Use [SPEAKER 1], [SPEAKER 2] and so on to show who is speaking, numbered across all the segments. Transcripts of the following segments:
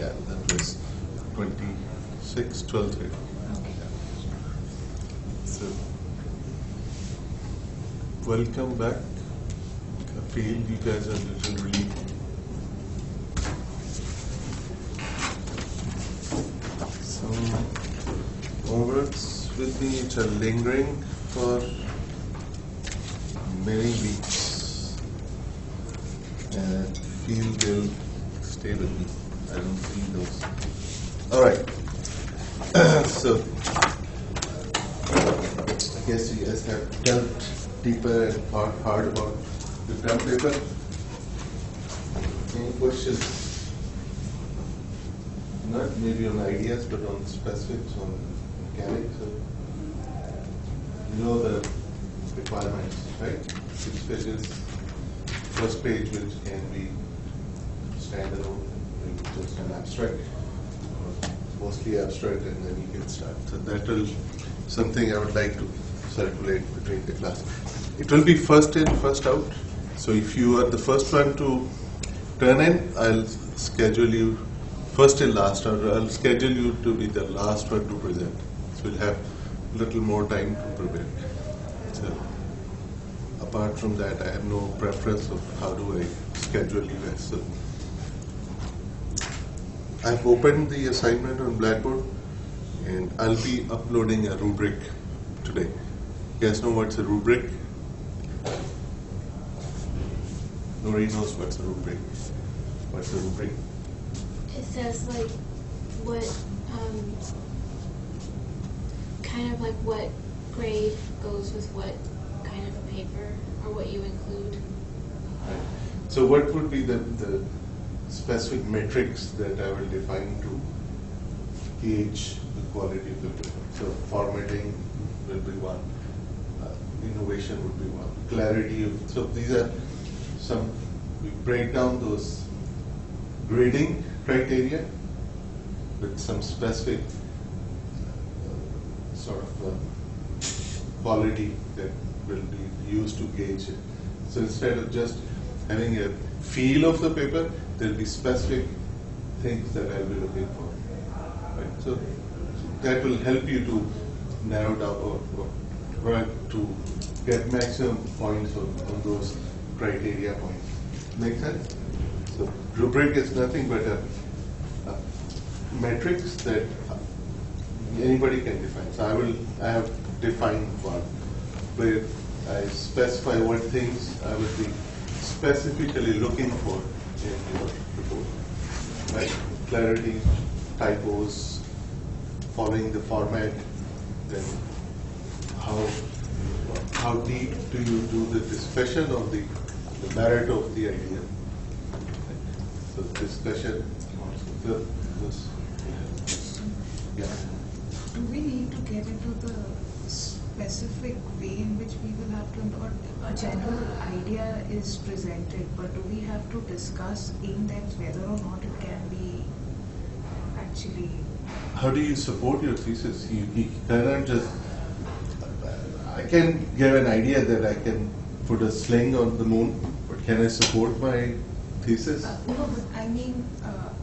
[SPEAKER 1] Yeah, that was 26, 12, 3.
[SPEAKER 2] Okay.
[SPEAKER 1] So, welcome back. I feel you guys are a little relieved. Some homeworks with me which are lingering for many weeks, and I feel they'll stay with me. I don't see those. All right. So, I guess you guys have delved deeper and thought hard about the term paper. Any questions? Not maybe on ideas, but on specifics, on mechanics. You know the requirements, right? 6 pages. First page, which can be standalone, maybe just an abstract, or mostly abstract, and then you can start. So that will something I would like to circulate between the class. It will be first in, first out. So if you are the first one to turn in, I'll schedule you first in, last out. I'll schedule you to be the last one to present. So we'll have a little more time to prepare. So apart from that, I have no preference of how do I schedule you guys. So I've opened the assignment on Blackboard, and I'll be uploading a rubric today. You guys know what's a rubric? Nobody knows what's a rubric. What's a rubric?
[SPEAKER 3] It says like what kind of like what grade goes with what kind of a paper, or what you include.
[SPEAKER 1] Right. So what would be the specific metrics that I will define to gauge the quality of the paper? So formatting will be one, innovation would be one, clarity of, so these are some, we break down those grading criteria with some specific sort of quality that will be used to gauge it. So instead of just having a feel of the paper, there will be specific things that I'll be looking for. Right? So that will help you to narrow down or to get maximum points on those criteria points. Make sense? So rubric is nothing but a metrics that anybody can define. So I have defined one where I specify what things I would be specifically looking for in your report. Right? Clarity, typos, following the format, then how deep do you do the discussion of the merit of the idea. So discussion, yeah.
[SPEAKER 2] Do we need to get into the specific way in which we will have to, or a general idea is presented, but do we have to discuss in depth whether or not it can be actually?
[SPEAKER 1] How do you support your thesis? You cannot just, I can give an idea that I can put a sling on the moon, but can I support my thesis?
[SPEAKER 2] No, but I mean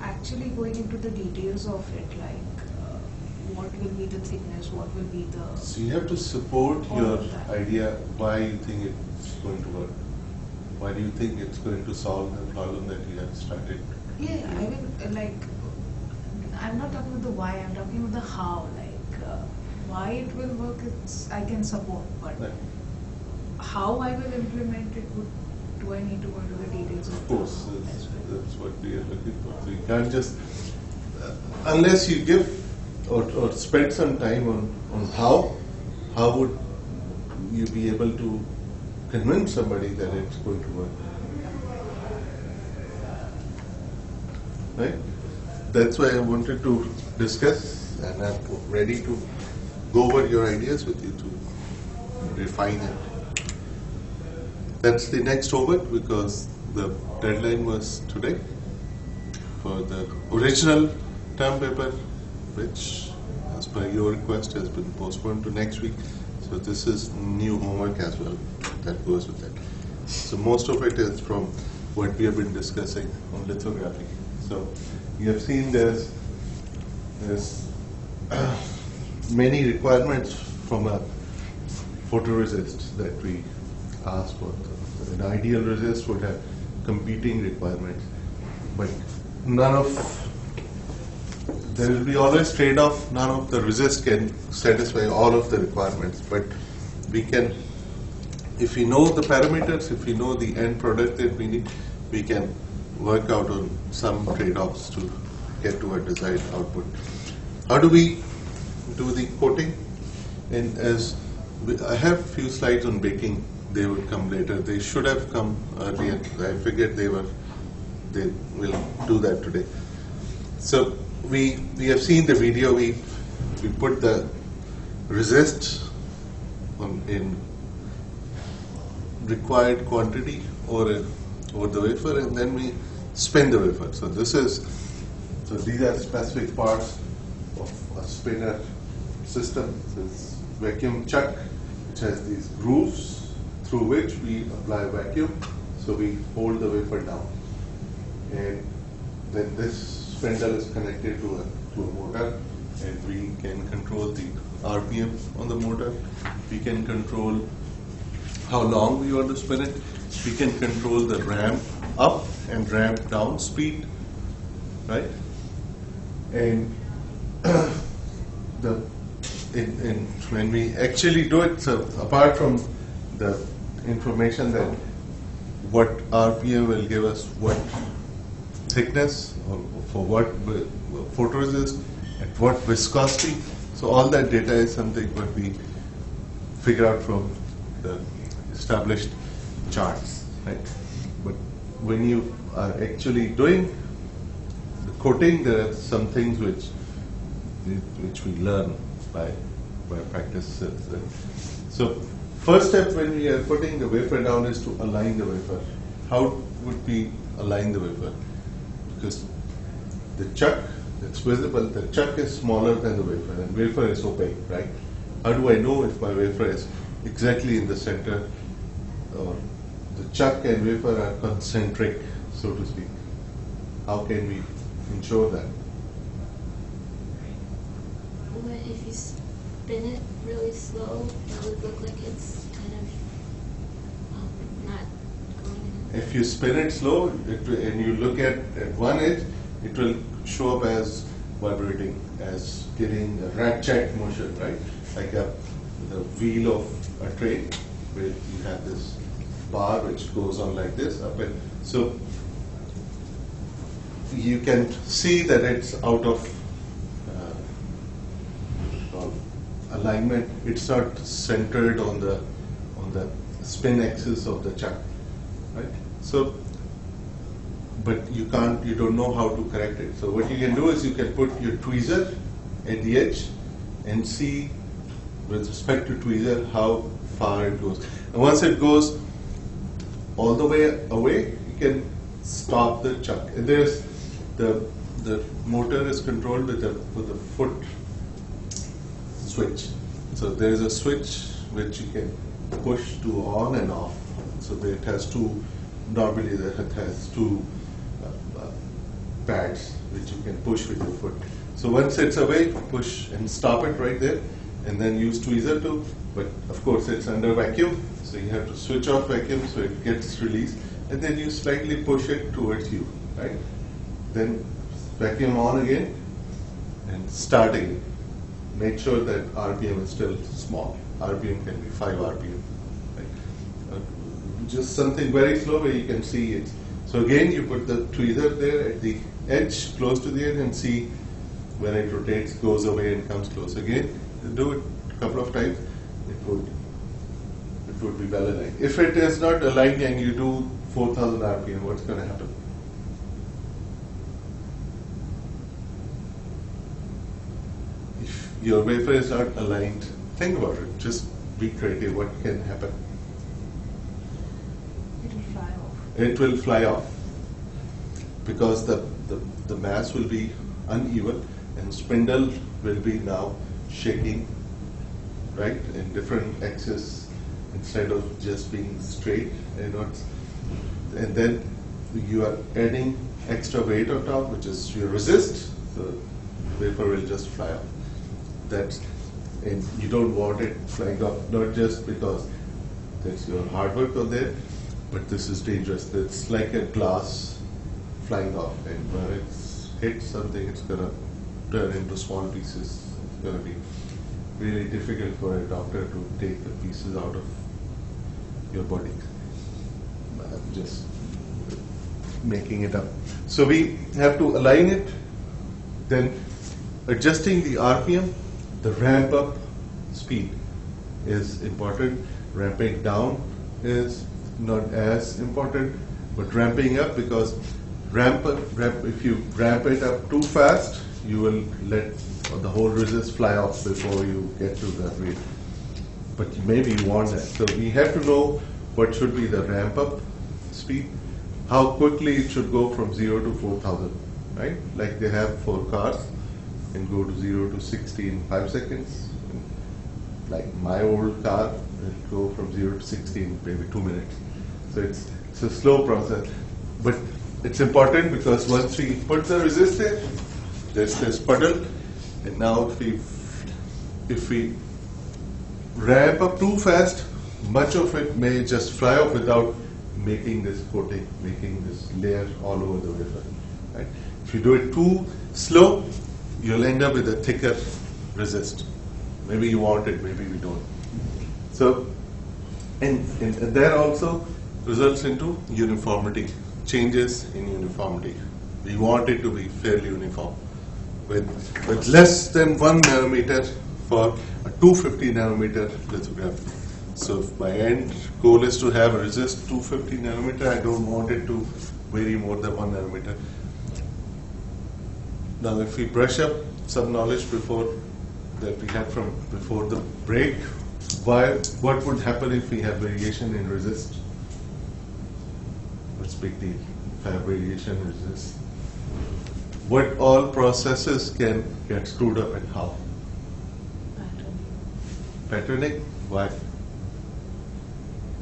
[SPEAKER 2] actually going into the details of it, like what will be the thickness, what will be the...
[SPEAKER 1] So you have to support your idea, why you think it's going to work. Why do you think it's going to solve the problem that you have started?
[SPEAKER 2] Yeah, I mean, like, I'm not talking about the why, I'm talking about the how, like, why it will work, I can support, but
[SPEAKER 1] Right.
[SPEAKER 2] how I will implement it, do I need to go into the details
[SPEAKER 1] Of course, that's what we are looking for. So you can't just, unless you give or spend some time on how would you be able to convince somebody that it's going to work. Right? That's why I wanted to discuss, and I'm ready to go over your ideas with you to refine it. That's the next homework because the deadline was today for the original term paper, which as per your request has been postponed to next week. So this is new homework as well that goes with it. So most of it is from what we have been discussing on lithography. So you have seen there's many requirements from a photoresist that we ask for. An ideal resist would have competing requirements, but there will be always trade-off. None of the resist can satisfy all of the requirements, but we can, if we know the parameters, if we know the end product that we need, we can work out on some trade-offs to get to a desired output. How do we do the coating? And I have a few slides on baking. They will come later. They should have come earlier. I figured they will do that today. So we have seen the video. We put the resist in required quantity over the wafer, and then we spin the wafer. So these are specific parts of a spinner system. This vacuum chuck, which has these grooves through which we apply vacuum. So we hold the wafer down, and then this spindle is connected to a motor, and we can control the RPM on the motor. We can control how long we want to spin it. We can control the ramp up and ramp down speed, right? And when we actually do it, so apart from the information that what RPM will give us, what thickness, or for what photoresist, at what viscosity, so all that data is something that we figure out from the established charts, right? But when you are actually doing the coating, there are some things which we learn by practice. So first step when we are putting the wafer down is to align the wafer. How would we align the wafer? Because the chuck, it's visible, the chuck is smaller than the wafer, and wafer is opaque, right? How do I know if my wafer is exactly in the center, or the chuck and wafer are concentric, so to speak? How can we ensure that?
[SPEAKER 3] Well, if you spin it really slow, it would look like it's kind of not going in.
[SPEAKER 1] If you spin it slow and you look at one edge, it will show up as vibrating, as getting a rat check motion, right? Like the wheel of a train, where you have this bar which goes on like this up, and so you can see that it's out of alignment. It's not centered on the spin axis of the chuck, right? So, but you don't know how to correct it. So what you can do is you can put your tweezer at the edge and see with respect to tweezer how far it goes. And once it goes all the way away, you can stop the chuck. And there's the motor is controlled with a foot switch. So there is a switch which you can push to on and off. So it has two. Normally it has two pads which you can push with your foot. So once it's away, push and stop it right there, and then use tweezer to. But of course it's under vacuum, so you have to switch off vacuum so it gets released, and then you slightly push it towards you, right? Then vacuum on again and start again. Make sure that RPM is still small. RPM can be 5 RPM. Right? Just something very slow where you can see it. So again, you put the tweezer there at the edge, close to the edge, and see when it rotates, goes away and comes close. Again, do it a couple of times. It would be well aligned. If it is not aligned and you do 4,000 RPM, what's going to happen? If your wafer is not aligned, think about it. Just be creative. What can happen?
[SPEAKER 2] It will fly off.
[SPEAKER 1] It will fly off because the mass will be uneven and spindle will be now shaking, right, in different axes instead of just being straight. And then you are adding extra weight on top, which is your resist, so wafer will just fly off. That's, and you don't want it flying off, not just because that's your hard work on there, but this is dangerous. It's like a glass flying off, and when it hits something, it's gonna turn into small pieces. It's gonna be really difficult for a doctor to take the pieces out of your body. I'm just making it up. So we have to align it, then adjusting the RPM, the ramp up speed is important. Ramping down is not as important, but ramping up, because if you ramp it up too fast, you will let the whole resist fly off before you get to that rate. But maybe you want that. So we have to know what should be the ramp up speed, how quickly it should go from 0 to 4,000, right? Like they have for cars, and go to 0 to 60 in 5 seconds. Like my old car, it go from 0 to 60 in maybe 2 minutes. So it's a slow process, but it's important because once we put the resistor, there's this puddle, and now if we ramp up too fast, much of it may just fly off without making this coating, making this layer all over the wafer. Right? If you do it too slow, you'll end up with a thicker resist. Maybe you want it, maybe we don't. So, and that also results into uniformity, changes in uniformity. We want it to be fairly uniform. With less than 1 nanometer for a 250 nanometer lithography. So if my end goal is to have a resist 250 nanometer, I don't want it to vary more than 1 nanometer. Now if we brush up some knowledge before that we had from before the break, what would happen if we have variation in resist? What's the big deal if I have variation in resist? What all processes can get screwed up and how? Patterning? Why?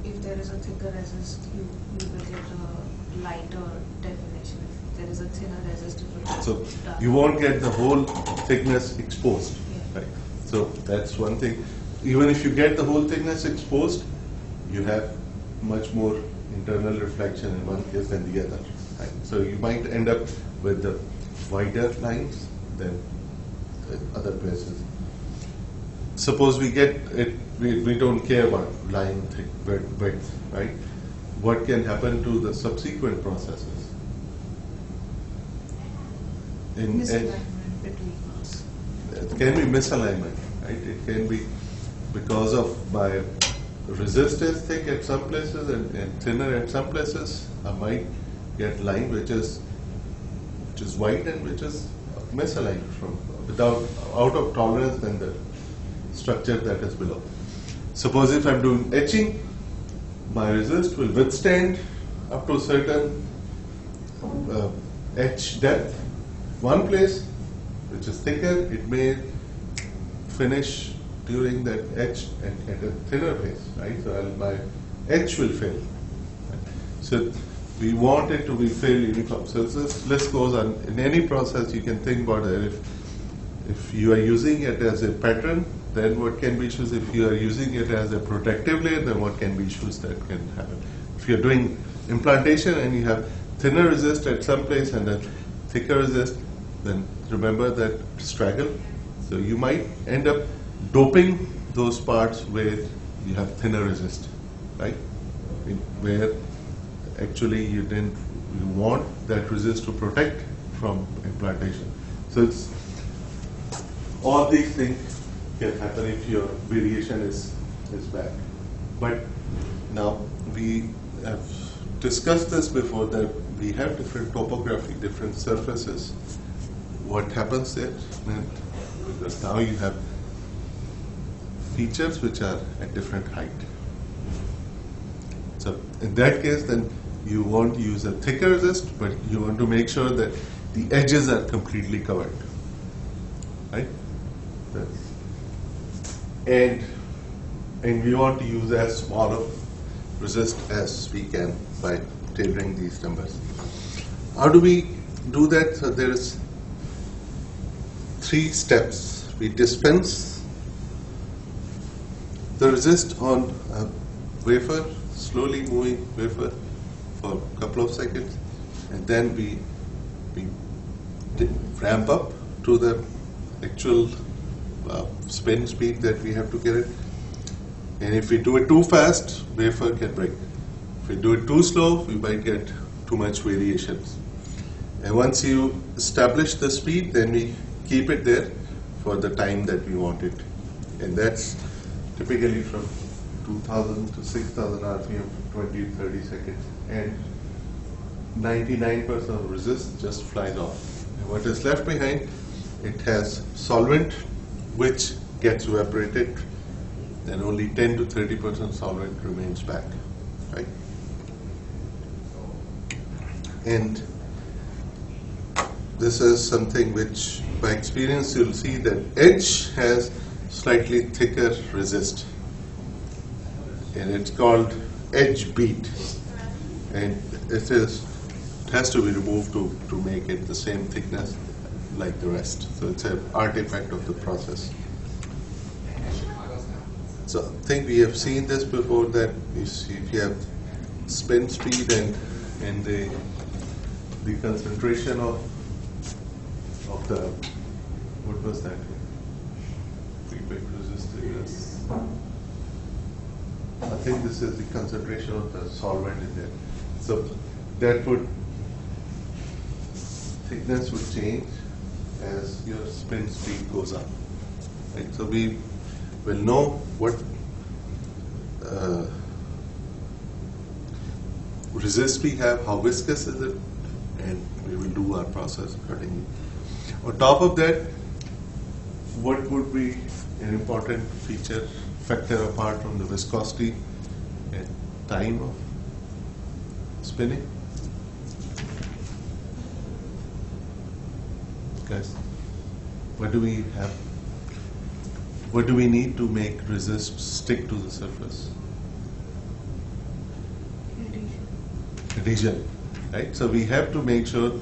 [SPEAKER 2] If there is a thicker resist, you will get a lighter definition. If there is a thinner resist, it will get
[SPEAKER 1] So
[SPEAKER 2] darker.
[SPEAKER 1] you won't get the whole thickness exposed.
[SPEAKER 2] Yeah.
[SPEAKER 1] Right? So that's one thing. Even if you get the whole thickness exposed, you have much more internal reflection in one case than the other. Right? So you might end up with the wider lines than other places. Suppose we get it, we don't care about line width, right? What can happen to the subsequent processes?
[SPEAKER 2] Misalignment between us.
[SPEAKER 1] It can be misalignment, right? It can be because of my resist is thick at some places and thinner at some places. I might get line which is wide and which is misaligned from out of tolerance than the structure that is below. Suppose if I'm doing etching, my resist will withstand up to a certain etch depth. One place which is thicker, it may finish during that etch at a thinner place, right? So my etch will fail. Right? So we want it to be fairly uniform. So this list goes on. In any process, you can think about it. If you are using it as a pattern, then what can be issues? If you are using it as a protective layer, then what can be issues that can happen? If you're doing implantation and you have thinner resist at some place and a thicker resist, then remember that straggle. So you might end up doping those parts where you have thinner resist, right? Where actually you want that resist to protect from implantation. So it's all these things can happen if your variation is bad. But now we have discussed this before that we have different topography, different surfaces. What happens there? Because now you have features which are at different height. So in that case, then you want to use a thicker resist, but you want to make sure that the edges are completely covered, right? And we want to use as small of resist as we can by tailoring these numbers. how do we do that? So there is 3 steps. We dispense the resist on a wafer, slowly moving wafer for a couple of seconds, and then we ramp up to the actual spin speed that we have to get it. And if we do it too fast, wafer can break. If we do it too slow, we might get too much variations. And once you establish the speed, then we keep it there for the time that we want it. And that's typically from 2000 to 6000 RPM for 20 to 30 seconds. And 99% of resist just flies off. And what is left behind, it has solvent which gets evaporated, and only 10 to 30% solvent remains back, right? And this is something which, by experience, you'll see that edge has slightly thicker resist, and it's called edge bead, and it has to be removed to make it the same thickness like the rest. So it's an artifact of the process. So I think we have seen this before, that if you have spin speed and the concentration of the, what was that? Feedback resistor. I think this is the concentration of the solvent in there. So that thickness would change as your spin speed goes up. Right? So we will know what resist we have, how viscous is it, and we will do our process accordingly. On top of that, what would be an important factor apart from the viscosity and time of spinning? Guys, what do we have? What do we need to make resist stick to the surface? Adhesion, right? So we have to make sure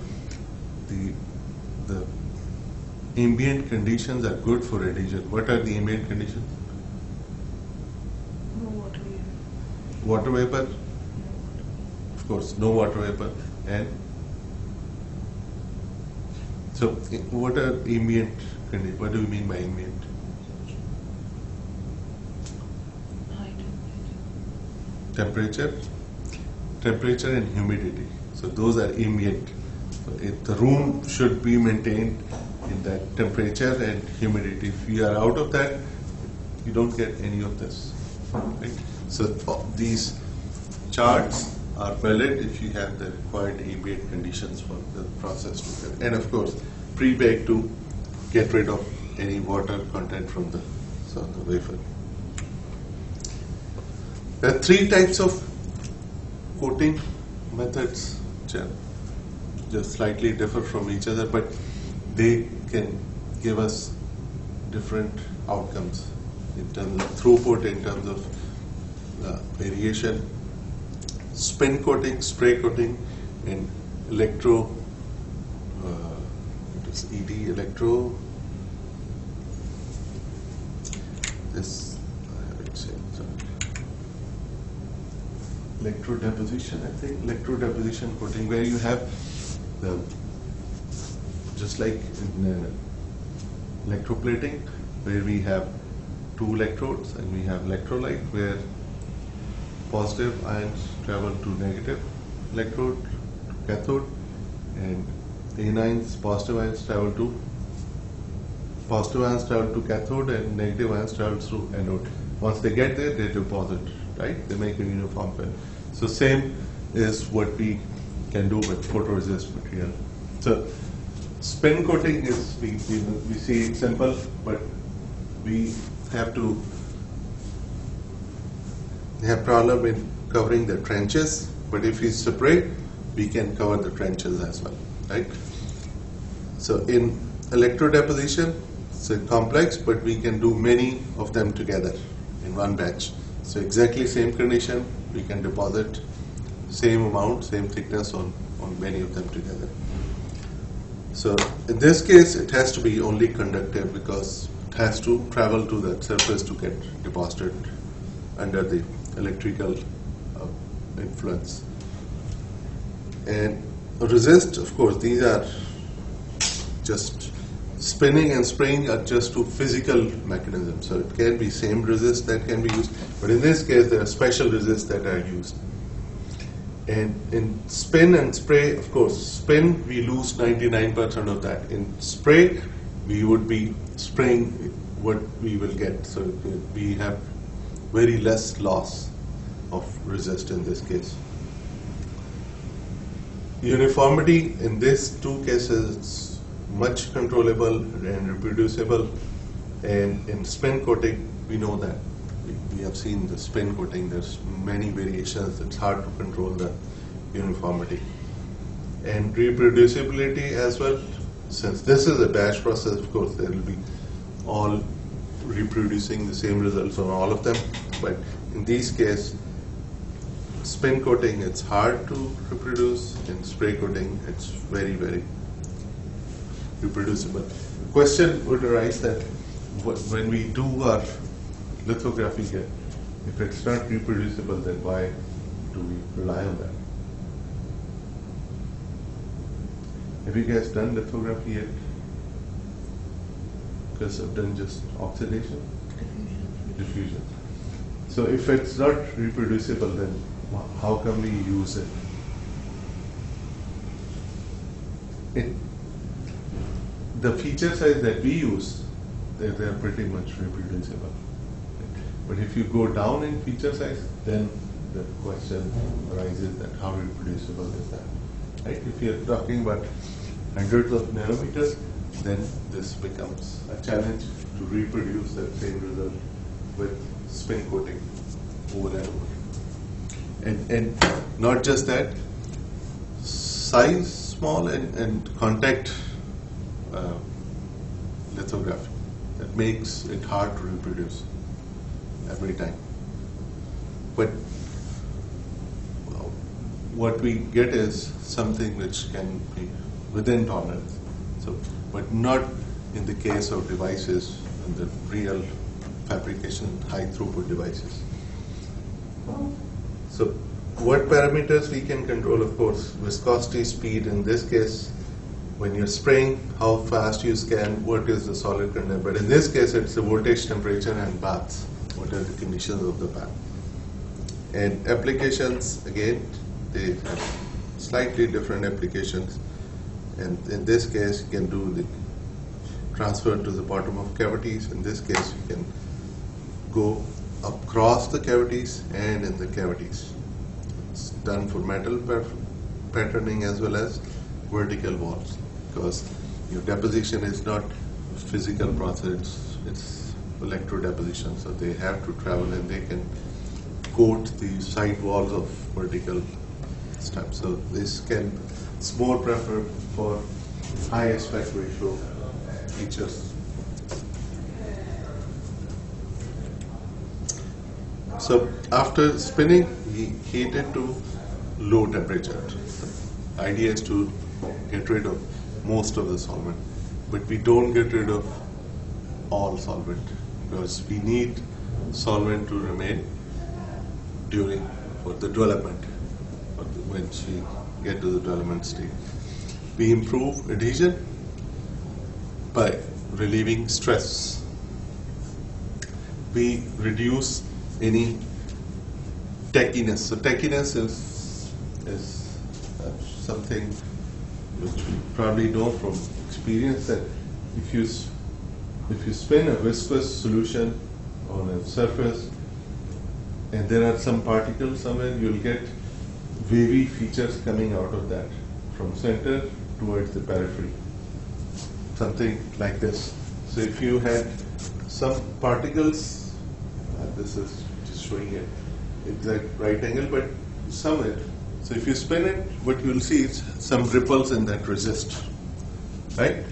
[SPEAKER 1] the ambient conditions are good for adhesion. What are the ambient conditions?
[SPEAKER 2] No water vapor.
[SPEAKER 1] Water vapor? Of course, no water vapor. And so what are ambient conditions? What do we mean by ambient?
[SPEAKER 2] High
[SPEAKER 1] Temperature and humidity. So those are ambient. So the room should be maintained in that temperature and humidity. If you are out of that, you don't get any of this. Right? So these charts are valid if you have the required ambient conditions for the process to occur. And of course, pre-bake to get rid of any water content from the wafer. There are 3 types of coating methods which are just slightly differ from each other, but they can give us different outcomes in terms of throughput, in terms of variation. Spin coating, spray coating, and electro, electro deposition, I think, electro deposition coating, where you have just like in electroplating, where we have 2 electrodes and we have electrolyte, where positive ions travel to negative electrode, to cathode, and positive ions travel to cathode, and negative ions travel through anode. Once they get there, they deposit, right? They make a uniform film. So same is what we can do with photoresist material. So spin coating is, we see it simple, but we have problem in covering the trenches, but if we separate, we can cover the trenches as well, right? So in electrodeposition, it's a complex, but we can do many of them together in one batch. So exactly same condition, we can deposit same amount, same thickness on on many of them together. So in this case, it has to be only conductive because it has to travel to that surface to get deposited under the electrical influence. And resist, of course, these are just spinning and spraying are just two physical mechanisms. So it can be same resist that can be used, but in this case, there are special resists that are used. And in spin and spray, of course, spin, we lose 99% of that. In spray, we would be spraying what we will get. So we have very less loss of resist in this case. Uniformity in these two cases is much controllable and reproducible. And in spin coating, we know that. We have seen the spin coating, there's many variations, it's hard to control the uniformity. And reproducibility as well, since this is a batch process, of course, there will be all reproducing the same results on all of them, but in these cases, spin coating, it's hard to reproduce, in spray coating, it's very, very reproducible. The question would arise that when we do our lithography here, if it's not reproducible, then why do we rely on that? Have you guys done lithography yet? Because I've done just oxidation? Diffusion. So if it's not reproducible, then how can we use it? The feature size that we use, they're pretty much reproducible. But if you go down in feature size, then the question arises that how reproducible is that? Right? If you're talking about hundreds of nanometers, then this becomes a challenge to reproduce that same result with spin coating over and over. And not just that, size small and contact lithography, that makes it hard to reproduce every time. But what we get is something which can be within tolerance. So, but not in the case of devices, in the real fabrication, high throughput devices. So, what parameters we can control? Of course, viscosity, speed. In this case, when you're spraying, how fast you scan, what is the solid content. But in this case, it's the voltage, temperature, and baths. What are the conditions of the bath? And applications, again, they have slightly different applications. And in this case, you can do the transfer to the bottom of cavities. In this case, you can go across the cavities and in the cavities. It's done for metal patterning as well as vertical walls, because your deposition is not a physical process, it's electro deposition, so they have to travel and they can coat the side walls of vertical stuff. So this can, it's more preferred for high aspect ratio features. So after spinning, we heat it to low temperature. The idea is to get rid of most of the solvent, but we don't get rid of all solvent because we need solvent to remain during for the development, when we get to the development stage. We improve adhesion by relieving stress. We reduce any tackiness. So tackiness is something which we probably know from experience, that if you spin a viscous solution on a surface and there are some particles somewhere, you'll get wavy features coming out of that from center towards the periphery. Something like this. So if you had some particles, this is just showing it exact right angle, but somewhere. So if you spin it, what you will see is some ripples in that resist, right?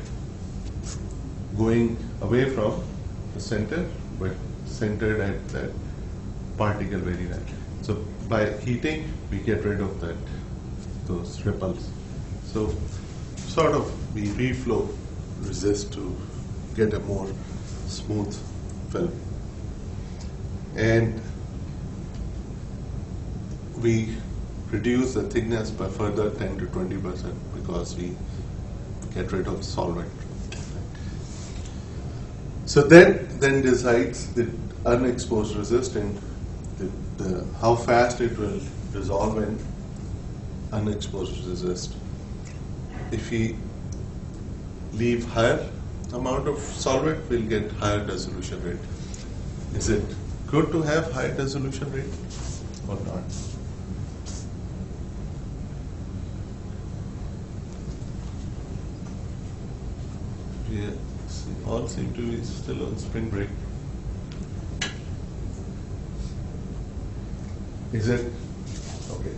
[SPEAKER 1] Going away from the center, but centered at that particle very right. So by heating, we get rid of that those ripples. So sort of we reflow resist to get a more smooth film. And we reduce the thickness by further 10 to 20% because we get rid of solvent. So that then decides the unexposed resist and how fast it will dissolve in unexposed resist. If we leave higher amount of solvent, we'll get higher dissolution rate. Is it good to have high dissolution rate or not? Yeah, all seem to be still on spring break. Is it? Okay.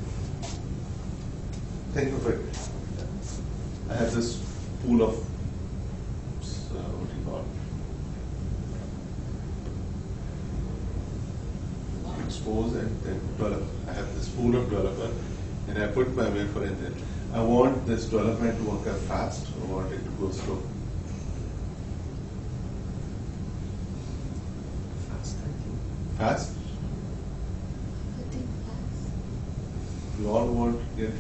[SPEAKER 1] Think of it. I have this pool of, what do you call it? Expose and then develop. I have this pool of developer and I put my wafer in there. I want this development to occur fast, I want it to go slow. Fast?
[SPEAKER 3] I think fast.
[SPEAKER 1] We all want to get.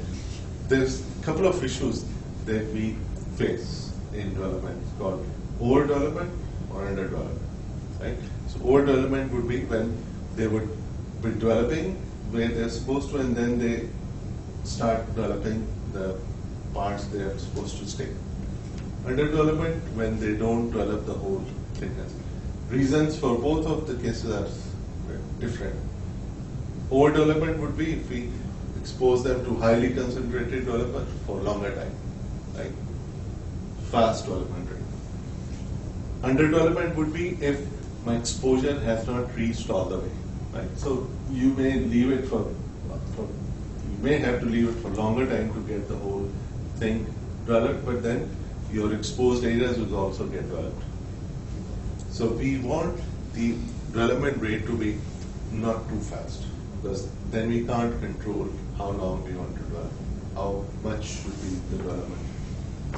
[SPEAKER 1] There's a couple of issues that we face in development called overdevelopment or underdevelopment. Right? So overdevelopment would be when they would be developing where they're supposed to, and then they start developing the parts they are supposed to stay. Underdevelopment when they don't develop the whole thickness. Reasons for both of the cases are different. Overdevelopment would be if we expose them to highly concentrated development for longer time, like fast development rate. Underdevelopment would be if my exposure has not reached all the way, right? So you may leave it you may have to leave it for longer time to get the whole thing developed, but then your exposed areas will also get developed. So we want the development rate to be not too fast, because then we can't control how long we want to develop, how much should be the development.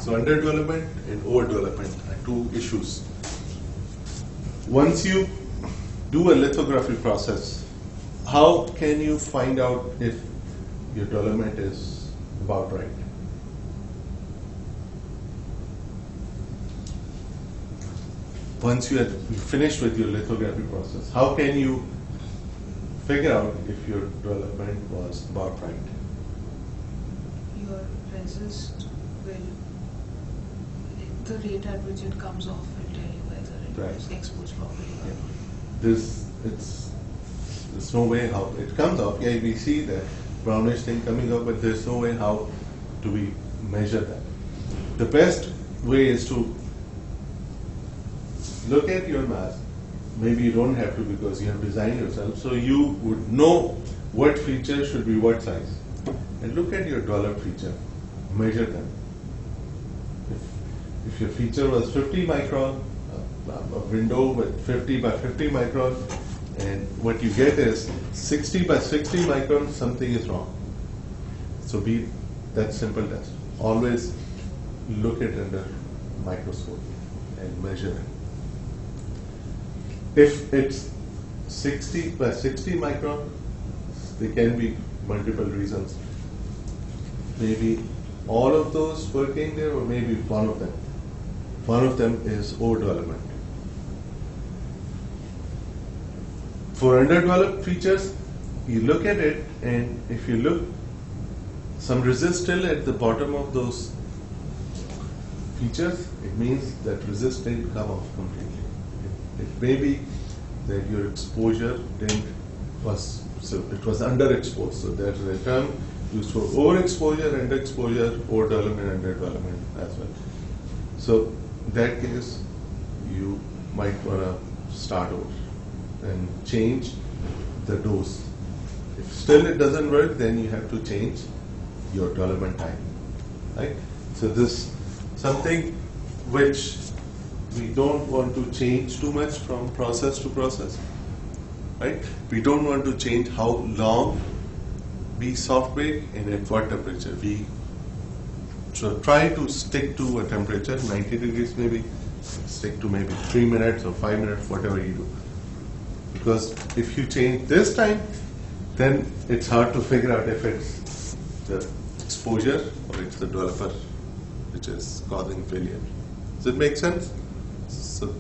[SPEAKER 1] So underdevelopment and overdevelopment are two issues. Once you do a lithography process, how can you find out if your development is about right? Once you are finished with your lithography process, how can you figure out if your development was about right?
[SPEAKER 2] Your resist will, the rate at which it comes off will tell you whether it is exposed properly or not.
[SPEAKER 1] There's no way how it comes off. Yeah, we see the brownish thing coming up, but there's no way how do we measure that. The best way is to look at your mask. Maybe you don't have to because you have designed yourself, so you would know what feature should be what size. And look at your developed feature, measure them. If your feature was 50 micron, a window with 50 by 50 micron, and what you get is 60 by 60 micron, something is wrong. So be that simple test. Always look at it under microscope and measure it. If it's 60 by 60 micron, there can be multiple reasons. Maybe all of those working there, or maybe one of them. One of them is overdevelopment. For underdeveloped features, you look at it, and if you look, some resist still at the bottom of those features, it means that resist didn't come off completely. It may be that your exposure was underexposed. So there's a term used for overexposure, underexposure, overdevelopment, underdevelopment as well. So in that case, you might want to start over and change the dose. If still it doesn't work, then you have to change your development time. Right? So this something which we don't want to change too much from process to process. Right? We don't want to change how long we soft bake and at what temperature? We try to stick to a temperature, 90 degrees maybe, stick to maybe 3 minutes or 5 minutes, whatever you do. Because if you change this time, then it's hard to figure out if it's the exposure or it's the developer which is causing failure. Does it make sense? So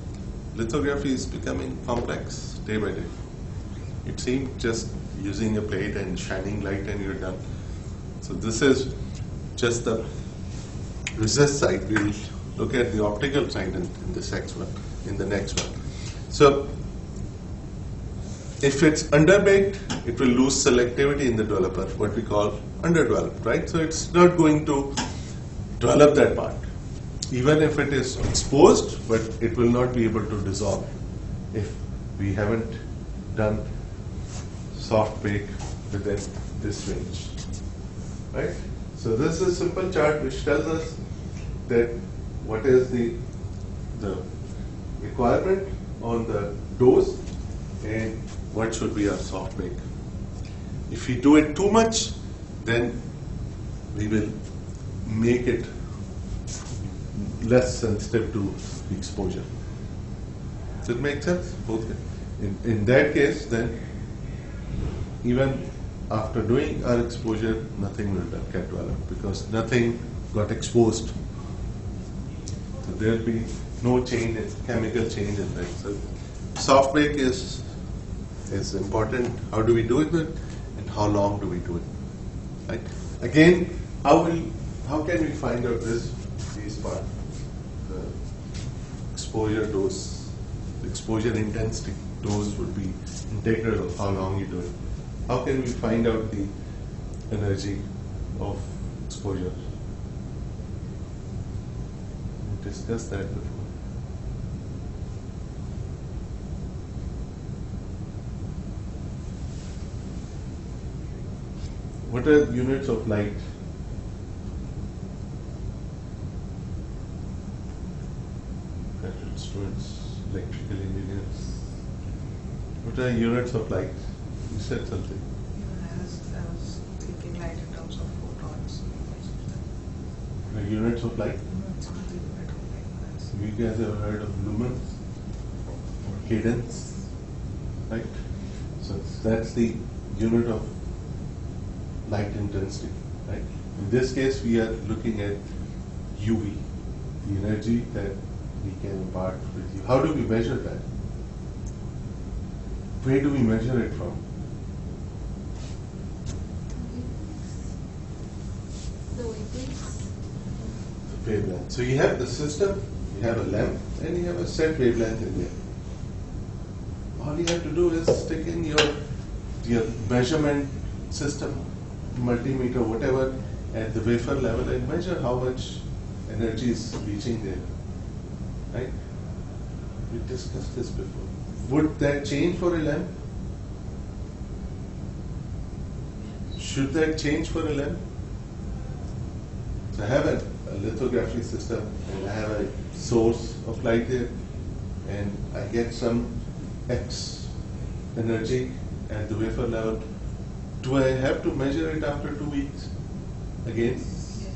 [SPEAKER 1] lithography is becoming complex day by day. It seemed just using a plate and shining light and you're done. So this is just the resist side. We'll look at the optical side in the next one. So if it's underbaked, it will lose selectivity in the developer, what we call underdeveloped, right? So it's not going to develop that part. Even if it is exposed, but it will not be able to dissolve if we haven't done soft bake within this range, right? So this is a simple chart which tells us that what is the requirement on the dose and what should be our soft bake. If we do it too much, then we will make it less sensitive to the exposure. Does it make sense? Both. In that case, then even after doing our exposure, nothing will get developed because nothing got exposed. So there will be no change, chemical change in that. So soft bake is important. How do we do it and how long do we do it? Right? Again, how can we find out these parts? The exposure dose, the exposure intensity dose would be integral of how long you do it. How can we find out the energy of exposure? We discussed that before. What are units of light? Graduate students, electrical engineers. What are units of light? You said something.
[SPEAKER 2] I was thinking light in terms of photons.
[SPEAKER 1] What are units of light?
[SPEAKER 2] No, it's not the unit of light.
[SPEAKER 1] Have you guys ever heard of lumens or cadence? Right? So that's the unit of light intensity, right? In this case, we are looking at UV, the energy that we can impart with you. How do we measure that? Where do we measure it from?
[SPEAKER 3] The wavelengths.
[SPEAKER 1] The wavelength. So you have the system, you have a lamp, and you have a set wavelength in there. All you have to do is stick in your measurement system, multimeter, whatever, at the wafer level and measure how much energy is reaching there. Right? We discussed this before. Would that change for a lamp? Should that change for a lamp? So I have a lithography system and I have a source of light there and I get some X energy at the wafer level. Do I have to measure it after 2 weeks again?
[SPEAKER 2] Yes.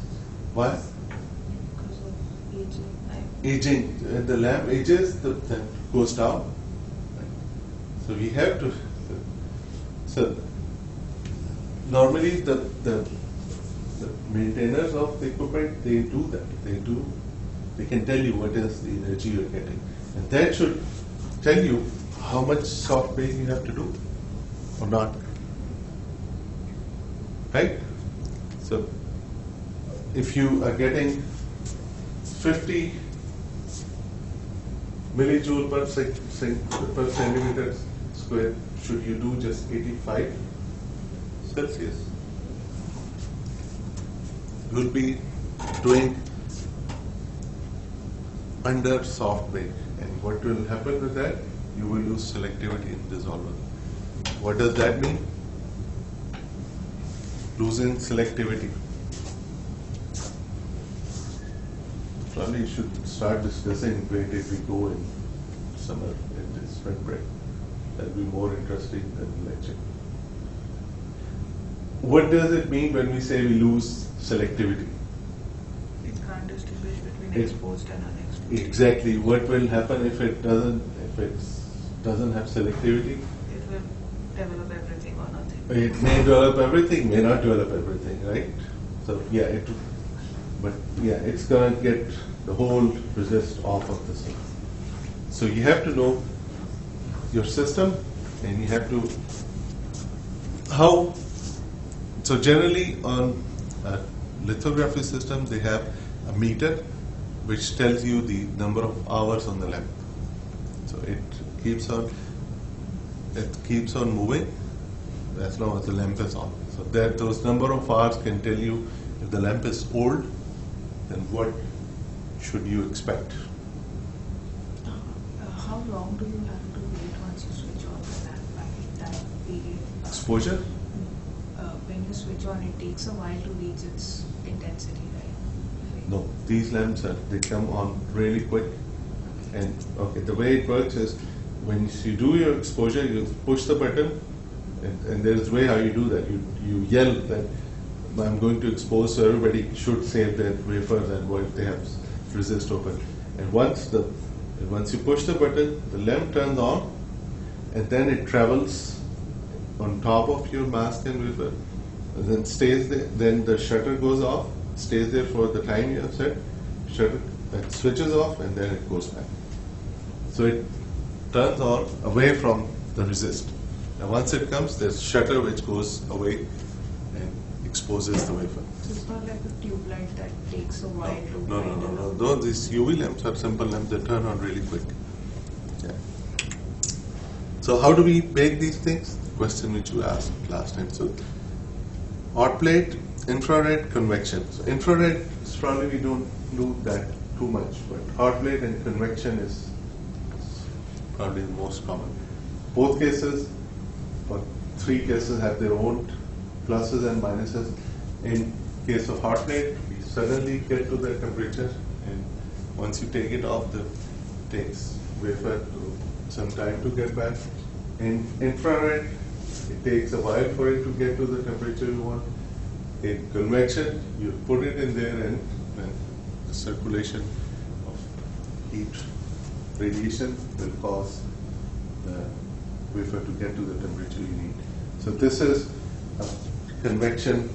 [SPEAKER 1] Why?
[SPEAKER 2] Because of aging.
[SPEAKER 1] Aging. The lamp ages, the goes down. So we have to. So normally the maintainers of the equipment, they do that. They can tell you what is the energy you're getting, and that should tell you how much soft bake you have to do or not. Right? So if you are getting 50 millijoule per centimeter square, should you do just 85 Celsius? You will be doing under soft bake, and what will happen with that? You will lose selectivity in dissolver. What does that mean? Losing selectivity. Probably should start discussing where did we go in summer in this spring break. That will be more interesting than lecture. what does it mean when we say we lose selectivity?
[SPEAKER 2] It can't distinguish between
[SPEAKER 1] It-
[SPEAKER 2] exposed and unexposed.
[SPEAKER 1] Exactly. What will happen if it doesn't have selectivity?
[SPEAKER 2] It will develop everything or nothing.
[SPEAKER 1] It may develop everything, may not develop everything, right? So yeah, it's gonna get the whole resist off of the system. So you have to know your system, and you have to So generally on a lithography system, they have a meter which tells you the number of hours on the lamp. So it keeps on moving as long as the lamp is on. So that those number of hours can tell you if the lamp is old, then what should you expect?
[SPEAKER 2] How long do you have to wait once you switch on the lamp? That period?
[SPEAKER 1] Exposure?
[SPEAKER 2] When you switch on, it takes a while to reach its intensity, right?
[SPEAKER 1] No, these lamps they come on really quick. And okay, the way it works is when you do your exposure, you push the button, and there's a way how you do that. You yell that I'm going to expose, so everybody should save their wafers and what they have resist open. And once you push the button, the lamp turns on, and then it travels on top of your mask and wafer, and then stays there. Then the shutter goes off, stays there for the time you have set. Shutter that switches off, and then it goes back. So it turns on away from the resist. Now once it comes, there's shutter which goes away and exposes the wafer.
[SPEAKER 2] So it's not like a tube light that takes a while to
[SPEAKER 1] No.
[SPEAKER 2] wind up.
[SPEAKER 1] Those these UV lamps are simple lamps that turn on really quick. Yeah. So how do we bake these things? The question which you asked last time. So hot plate, infrared, convection. So infrared is probably we don't do that too much, but hot plate and convection is probably the most common. Both cases, or three cases, have their own pluses and minuses. In case of hot plate, we suddenly get to the temperature, and once you take it off, it takes wafer some time to get back. In infrared, it takes a while for it to get to the temperature you want. In convection, you put it in there, and the circulation of heat radiation will cause the wafer to get to the temperature you need. So this is a convection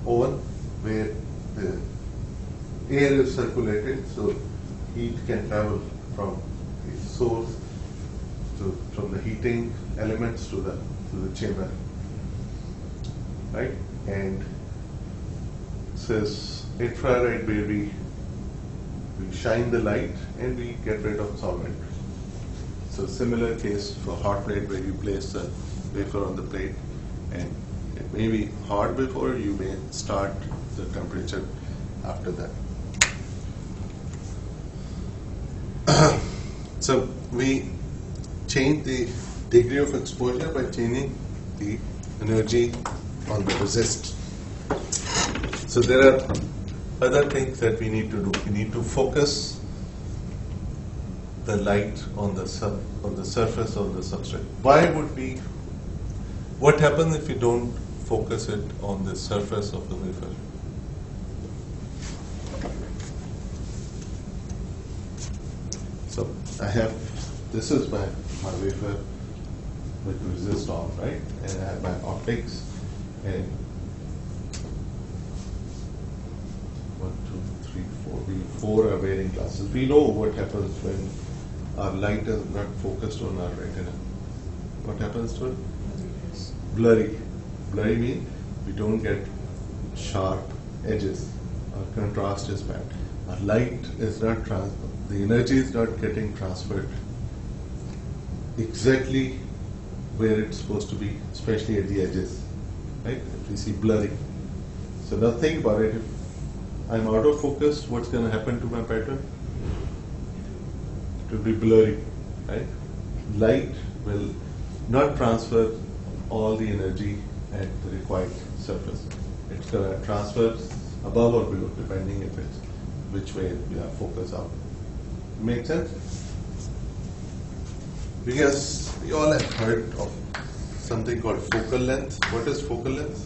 [SPEAKER 1] oven where the air is circulated, so heat can travel from the source from the heating elements to the chamber, right? And this is infrared where we shine the light and we get rid of solvent. So similar case for hot plate where you place the wafer on the plate, and it may be hot before, you may start the temperature after that. So we change the degree of exposure by changing the energy on the resist. So there are other things that we need to do. We need to focus the light on the surface of the substrate. What happens if you don't focus it on the surface of the wafer? So this is my wafer with resist on, right? And I have my optics, and 1, 2, 3, 4. We 4 are wearing glasses. We know what happens when our light is not focused on our retina. What happens to it? Blurry. Blurry means we don't get sharp edges. Our contrast is bad. Our light is not the energy is not getting transferred exactly where it's supposed to be, especially at the edges. Right? If we see blurry. So now think about it. If I'm out of focus, what's going to happen to my pattern? It will be blurry. Right? Light will not transfer all the energy at the required surface. It's going to transfer above or below, depending if it's which way we are focused out. Make sense? Because we all have heard of something called focal length. What is focal length?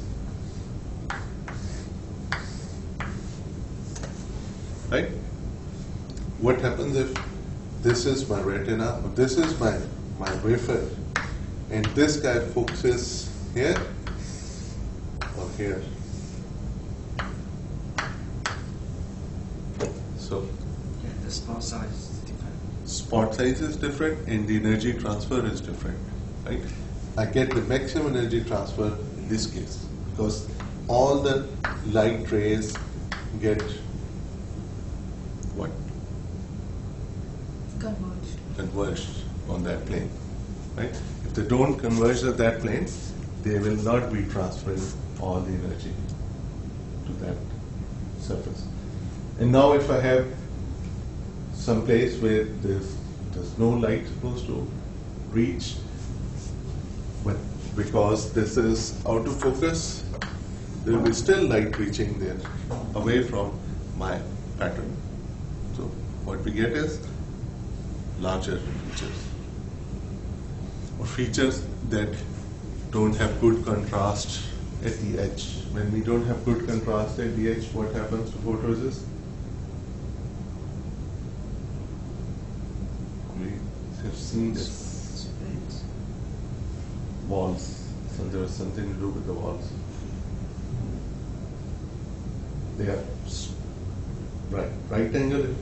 [SPEAKER 1] right? What happens if this is my retina, or this is my wafer, and this guy focuses here or here? So
[SPEAKER 4] Yeah, the spot size is different.
[SPEAKER 1] spot size is different and the energy transfer is different, right? I get the maximum energy transfer in this case because all the light rays get what? Converged on that plane, right? If they don't converge at that plane, they will not be transferring all the energy to that surface. And now if I have some place where there's no light supposed to reach, but because this is out of focus, there will be still light reaching there away from my pattern. So what we get is larger features, or features that don't have good contrast at the edge. When we don't have good contrast at the edge, what happens to photoresist? We have seen this.
[SPEAKER 2] Spreads.
[SPEAKER 1] Walls. So there was something to do with the walls. They are right angle.
[SPEAKER 2] You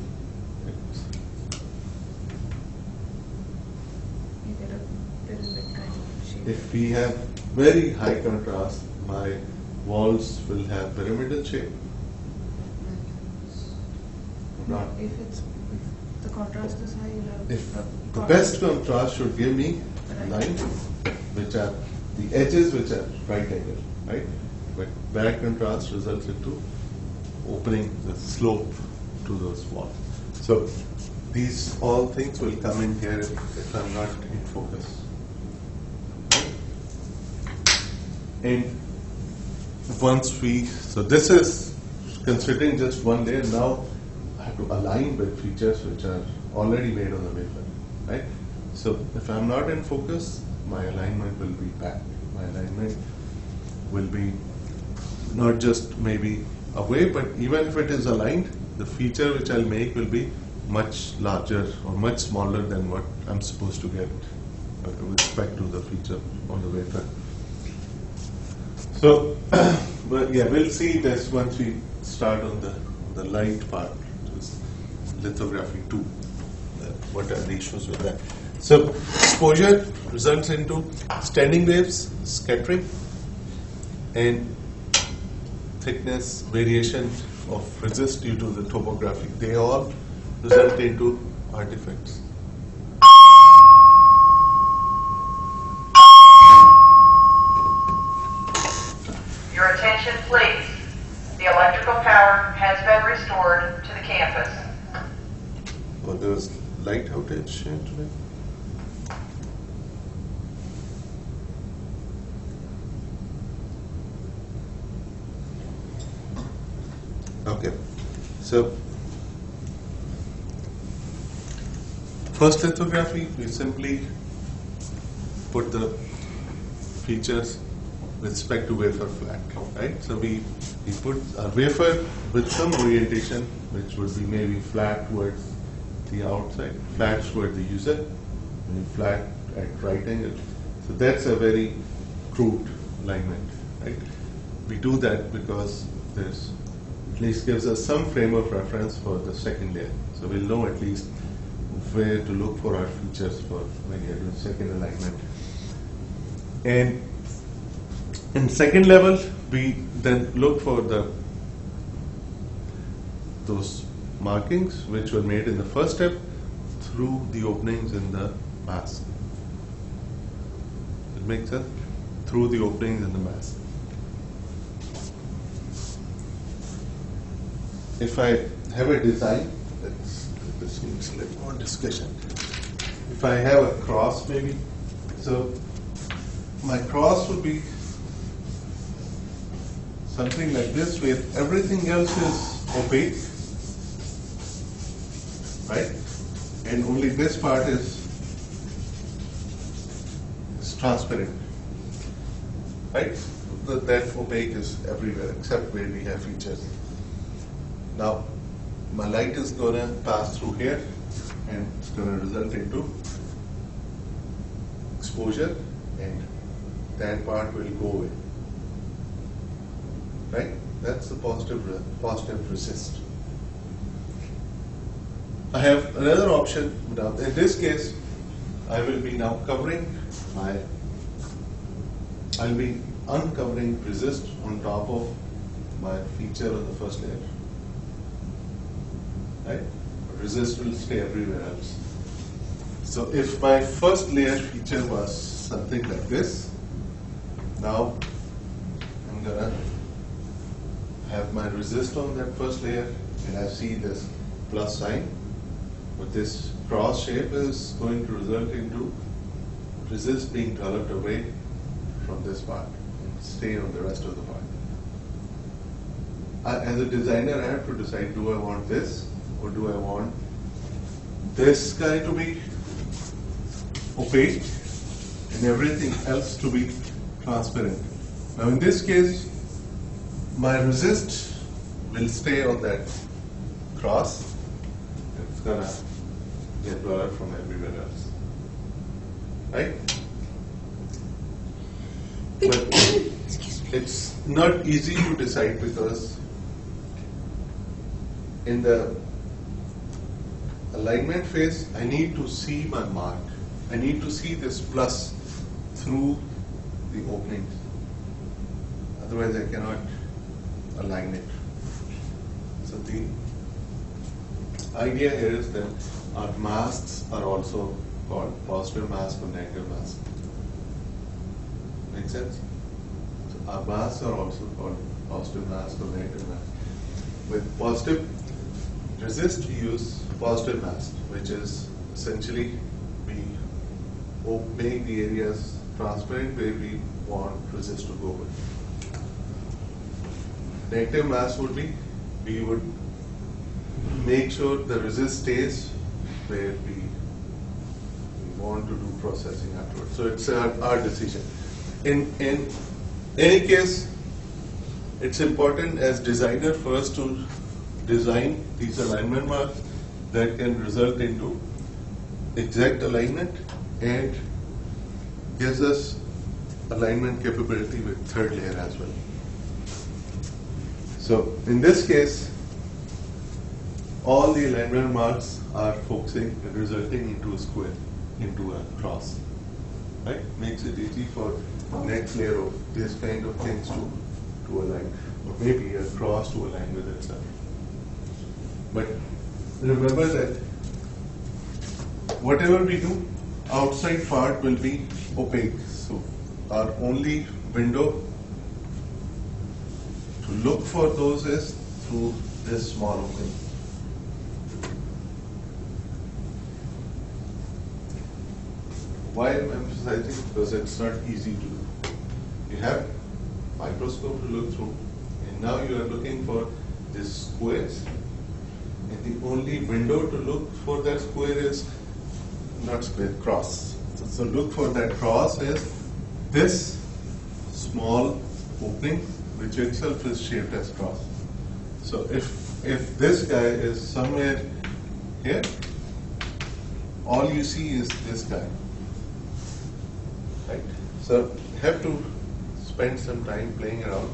[SPEAKER 2] get a pyramid kind of shape.
[SPEAKER 1] If we have very high contrast, my walls will have pyramidal shape. Not.
[SPEAKER 2] If the contrast is high, you'll have
[SPEAKER 1] If
[SPEAKER 2] a
[SPEAKER 1] the best contrast should give me lines which are the edges which are right angle, right? But bad contrast results into opening the slope to those walls. So these all things will come in here if I'm not in focus. And once so this is considering just one layer. Now I have to align with features which are already made on the wafer, right? So if I'm not in focus, my alignment will be bad. My alignment will be not just maybe away, but even if it is aligned, the feature which I'll make will be much larger or much smaller than what I'm supposed to get with respect to the feature on the wafer. So, but yeah, we'll see this once we start on the light part, which is lithography 2. What are the issues with that? So, exposure results into standing waves, scattering, and thickness variation of resist due to the topography. They all result into artifacts.
[SPEAKER 5] Your attention, please. The electrical power has been restored to the campus.
[SPEAKER 1] Oh, there was light outage here today. Okay, so first lithography, we simply put the features with respect to wafer flat, right? So we put a wafer with some orientation, which would be maybe flat towards the outside, flat toward the user, and flat at right angle. So that's a very crude alignment, right? We do that because there's at least gives us some frame of reference for the second layer. So we'll know at least where to look for our features for when you're doing second alignment. And in second level, we then look for those markings which were made in the first step through the openings in the mask. It makes sense? Through the openings in the mask. If I have a design, this needs a little more discussion. If I have a cross maybe, so my cross would be something like this where everything else is opaque, right? And only this part is transparent, right? That opaque is everywhere except where we have features. Now, my light is gonna pass through here and it's gonna result into exposure, and that part will go away. Right? That's the positive resist. I have another option now. In this case, I will be now I'll be uncovering resist on top of my feature on the first layer. Right? Resist will stay everywhere else. So if my first layer feature was something like this, now I'm gonna have my resist on that first layer, and I see this plus sign, but this cross shape is going to result into resist being developed away from this part and stay on the rest of the part. As a designer, I have to decide, do I want this or do I want this guy to be opaque and everything else to be transparent. Now in this case, my resist will stay on that cross. It's gonna get blurred from everywhere else. Right? But it's not easy to decide, because in the alignment phase, I need to see my mark. I need to see this plus through the openings. Otherwise, I cannot align it. So the idea here is that our masks are also called positive mask or negative mask. Make sense? So our masks are also called positive mask or negative mask. With positive resist, we use positive mask, which is essentially we make the areas transparent where we want resist to go with. Negative mask would be, we would make sure the resist stays where we want to do processing afterwards. So it's our decision. In any case, it's important as designer first to design these alignment marks that can result into exact alignment and gives us alignment capability with third layer as well. So in this case, all the alignment marks are focusing and resulting into a square, into a cross. Right? Makes it easy for next layer of this kind of things to align, or maybe a cross to align with itself. But remember that whatever we do, outside part will be opaque. So our only window to look for those is through this small opening. Why I'm emphasizing? Because it's not easy to do. You have microscope to look through, and now you are looking for this squares, and the only window to look for that square is not square, cross. So look for that cross is this small opening, which itself is shaped as cross. So if this guy is somewhere here, all you see is this guy. Right? So you have to spend some time playing around,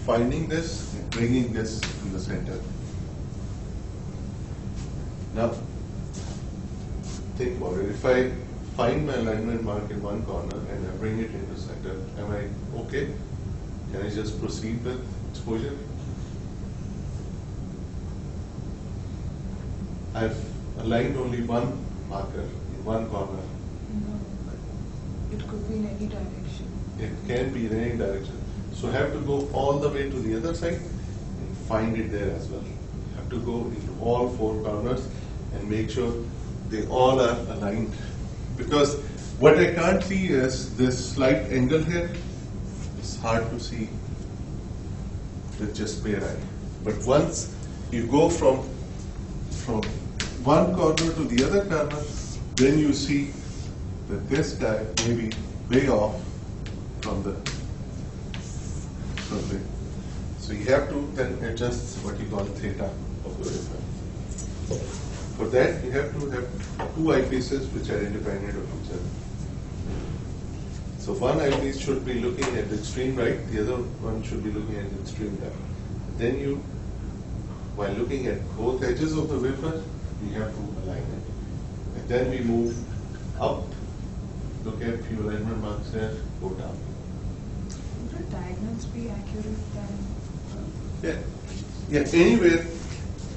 [SPEAKER 1] finding this and bringing this in the center. Now, think about it. If I find my alignment mark in one corner and I bring it into center, am I okay? Can I just proceed with exposure? I've aligned only one marker in one corner.
[SPEAKER 2] No, it could be in any direction.
[SPEAKER 1] It can be in any direction. So I have to go all the way to the other side and find it there as well. I have to go into all four corners and make sure they all are aligned. Because what I can't see is this slight angle here. It's hard to see with just bare eye. But once you go from one corner to the other corner, then you see that this guy may be way off from the survey. So you have to then adjust what you call theta of the waveform. For that, you have to have two eyepieces which are independent of each other. So one eyepiece should be looking at the extreme right, the other one should be looking at the extreme left. Then you, while looking at both edges of the wafer, we have to align it. And then we move up, look at few alignment marks there, go down.
[SPEAKER 2] Would the diagonals be accurate then?
[SPEAKER 1] Yeah, anywhere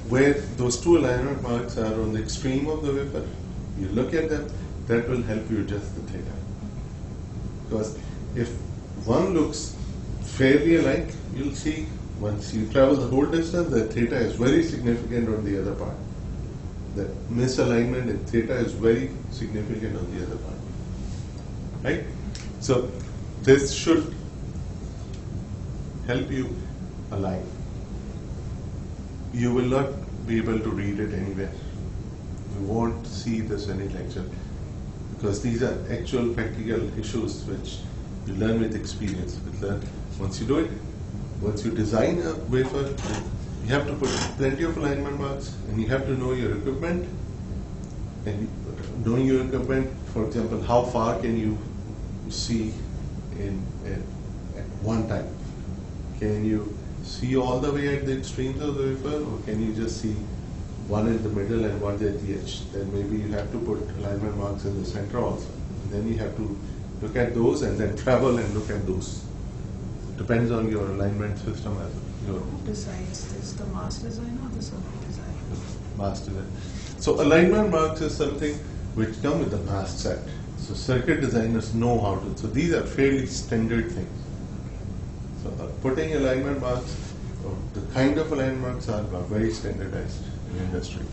[SPEAKER 1] where those two alignment marks are on the extreme of the wafer, you look at them, that will help you adjust the theta. Because if one looks fairly alike, you'll see once you travel the whole distance, the theta is very significant on the other part. The misalignment in theta is very significant on the other part. Right? So this should help you align. You will not be able to read it anywhere. You won't see this in any lecture because these are actual practical issues which you learn with experience. Once you do it, once you design a wafer, you have to put plenty of alignment marks and you have to know your equipment. And knowing your equipment, for example, how far can you see at one time? Can you see all the way at the extremes of the wafer, or can you just see one in the middle and one at the edge? Then maybe you have to put alignment marks in the center also. And then you have to look at those and then travel and look at those. Depends on your alignment system as well.
[SPEAKER 2] Who decides this, the master designer or the circuit designer?
[SPEAKER 1] Master design. So alignment marks is something which come with the mask set. So circuit designers know how to. So these are fairly standard things. So putting alignment marks, or the kind of alignment marks are very standardized in industry,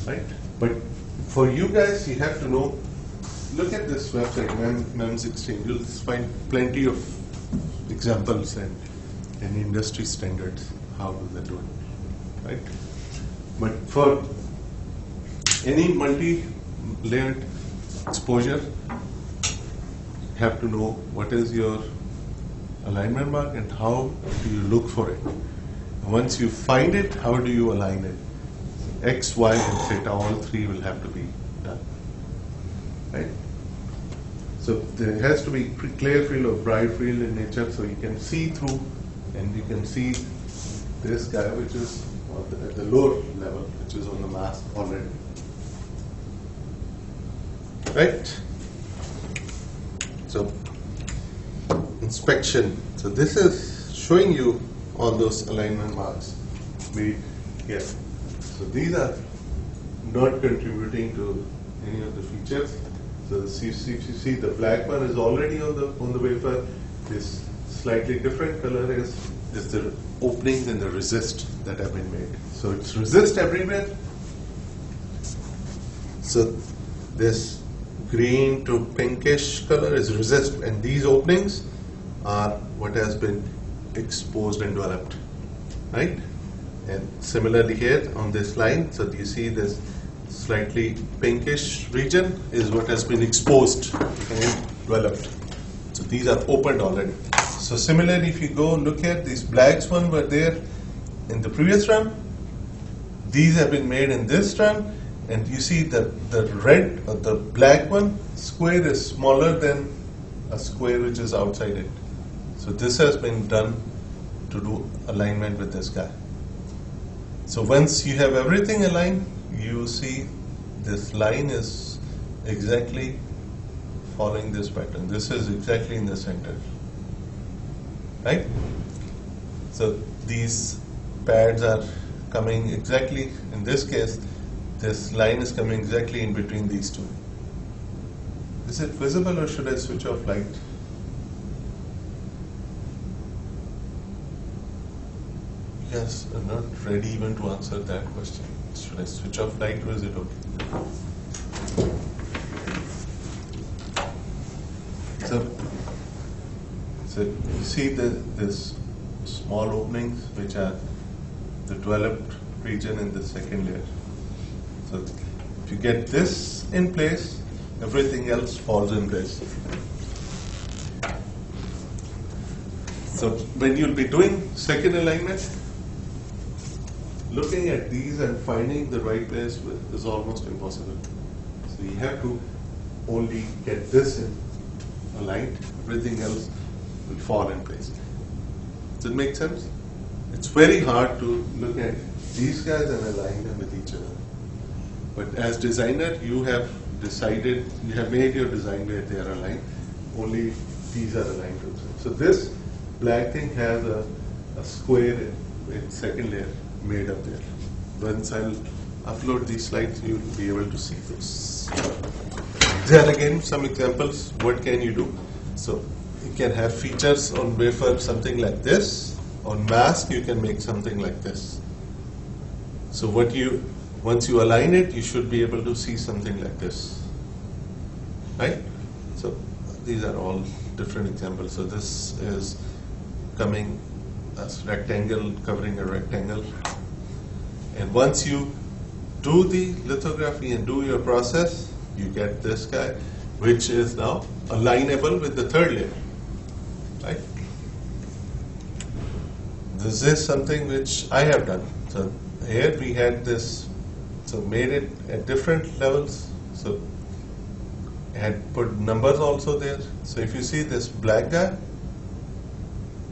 [SPEAKER 1] right? But for you guys, you have to know. Look at this website, MEM16. You'll find plenty of examples and industry standards. How do they do it, right? But for any multi-layered exposure, you have to know what is your alignment mark and how do you look for it. Once you find it, how do you align it? X, Y, and theta, all three will have to be done. Right? So there has to be clear field or bright field in nature so you can see through and you can see this guy which is at the lower level, which is on the mask already. Right? So inspection. So this is showing you all those alignment marks made here. So these are not contributing to any of the features. So you see the black one is already on the wafer. This slightly different color is the openings in the resist that have been made. So it's resist everywhere. So this green to pinkish color is resist, and these openings are what has been exposed and developed, right? And similarly here on this line, so you see this slightly pinkish region is what has been exposed and developed. So these are opened already. So similarly, if you go look at these blacks one were there in the previous run, these have been made in this run, and you see that the red or the black one square is smaller than a square which is outside it. So this has been done to do alignment with this guy. So once you have everything aligned, you see this line is exactly following this pattern. This is exactly in the center, right? So these pads are coming exactly, in this case, this line is coming exactly in between these two. Is it visible or should I switch off light? Yes, I'm not ready even to answer that question. Should I switch off light or is it okay? So you see this small openings which are the developed region in the second layer. So if you get this in place, everything else falls in place. So when you'll be doing second alignment, looking at these and finding the right place is almost impossible. So you have to only get this in aligned, everything else will fall in place. Does it make sense? It's very hard to look at these guys and align them with each other. But as designer, you have decided, you have made your design where they are aligned. Only these are aligned to them. So this black thing has a square in second layer made up there. Once I'll upload these slides, you'll be able to see those. There are again some examples. What can you do? So you can have features on wafer, something like this. On mask, you can make something like this. So once you align it, you should be able to see something like this, right? So these are all different examples. So this is coming as rectangle, covering a rectangle. And once you do the lithography and do your process, you get this guy, which is now alignable with the third layer, right? This is something which I have done. So here we had this, so made it at different levels. So I had put numbers also there. So if you see this black guy,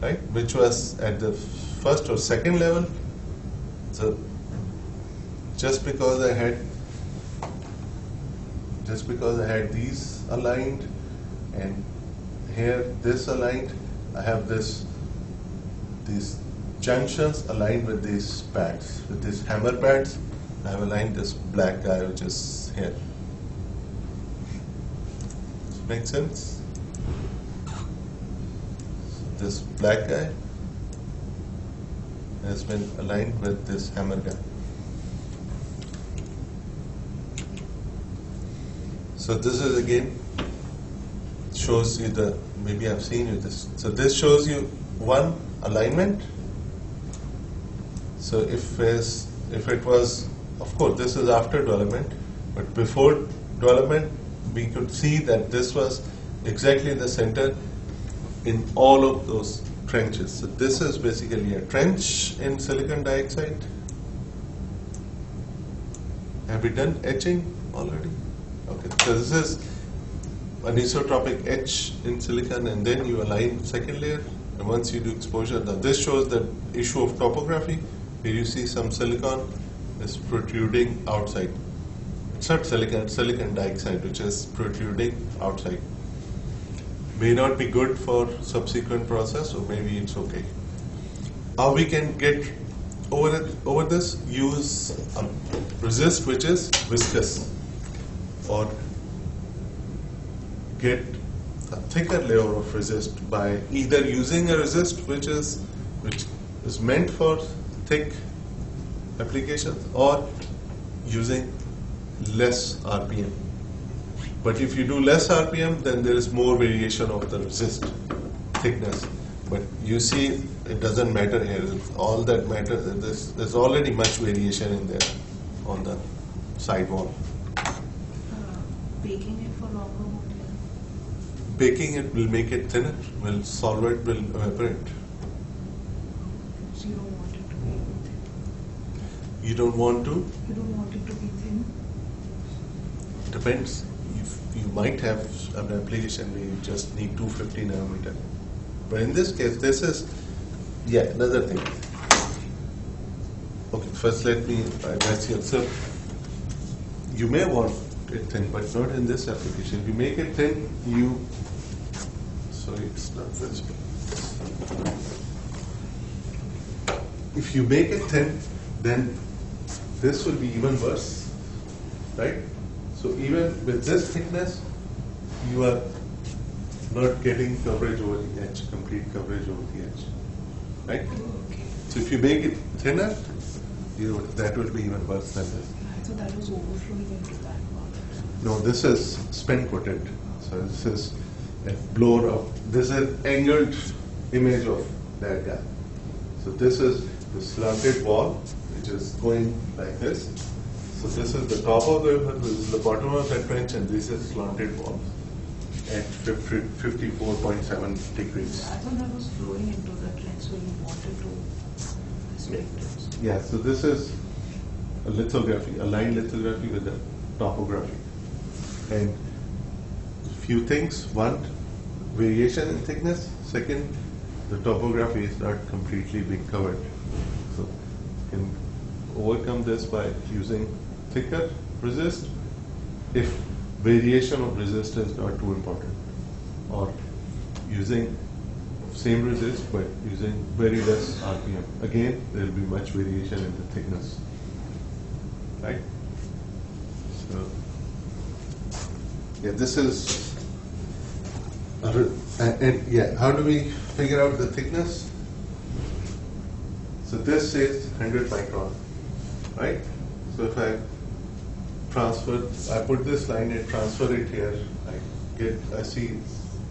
[SPEAKER 1] right, which was at the first or second level, so just because I had these aligned and here this aligned, I have these junctions aligned with these pads, with these hammer pads. I have aligned this black guy which is here. Make sense? This black guy has been aligned with this hammer guy. So this is again shows you the, maybe I've seen you this. So this shows you one alignment. So if it was, of course this is after development, but before development we could see that this was exactly the center in all of those trenches. So this is basically a trench in silicon dioxide. Have we done etching already? Okay, so this is anisotropic etch in silicon, and then you align second layer, and once you do exposure, now this shows the issue of topography, where you see some silicon is protruding outside. It's not silicon, it's silicon dioxide which is protruding outside. May not be good for subsequent process, or maybe it's okay. How we can get over this? Use a resist which is viscous, or get a thicker layer of resist by either using a resist which is meant for thick applications, or using less RPM. But if you do less RPM, then there is more variation of the resist thickness. But you see, it doesn't matter here. All that matters, there's already much variation in there on the sidewall.
[SPEAKER 2] Baking it for longer won't help.
[SPEAKER 1] Baking it will make it thinner, will solvent will evaporate.
[SPEAKER 2] So you don't want it to be thin.
[SPEAKER 1] You don't want to?
[SPEAKER 2] You don't want it to be thin.
[SPEAKER 1] Depends. You might have an application where you just need 250 nanometer. But in this case, this is, yeah, another thing. Okay, first let me address here. So, you may want it thin, but not in this application. If you make it thin, sorry, it's not visible. If you make it thin, then this will be even worse, right? So even with this thickness, you are not getting coverage over the edge, complete coverage over the edge, right?
[SPEAKER 2] Okay.
[SPEAKER 1] So if you make it thinner, that will be even worse than this.
[SPEAKER 2] So that was overflowing into that part.
[SPEAKER 1] No, this is spin coated. So this is a blower up. This is an angled image of that guy. So this is the slanted wall, which is going like this. So this is the top of the wafer, this is the bottom of that trench, and this is slanted wall at 54.7 degrees.
[SPEAKER 2] I thought that was flowing into the trench, so you wanted to
[SPEAKER 1] Yeah, so this is a lithography, a line lithography with a topography. And few things. One, variation in thickness. Second, the topography is not completely being covered. So you can overcome this by using thicker resist if variation of resist is not too important, or using same resist but using very less RPM. Again, there will be much variation in the thickness, right? So yeah, this is and yeah, how do we figure out the thickness? So this says 100 micron, right? So if I put this line and transfer it here, I see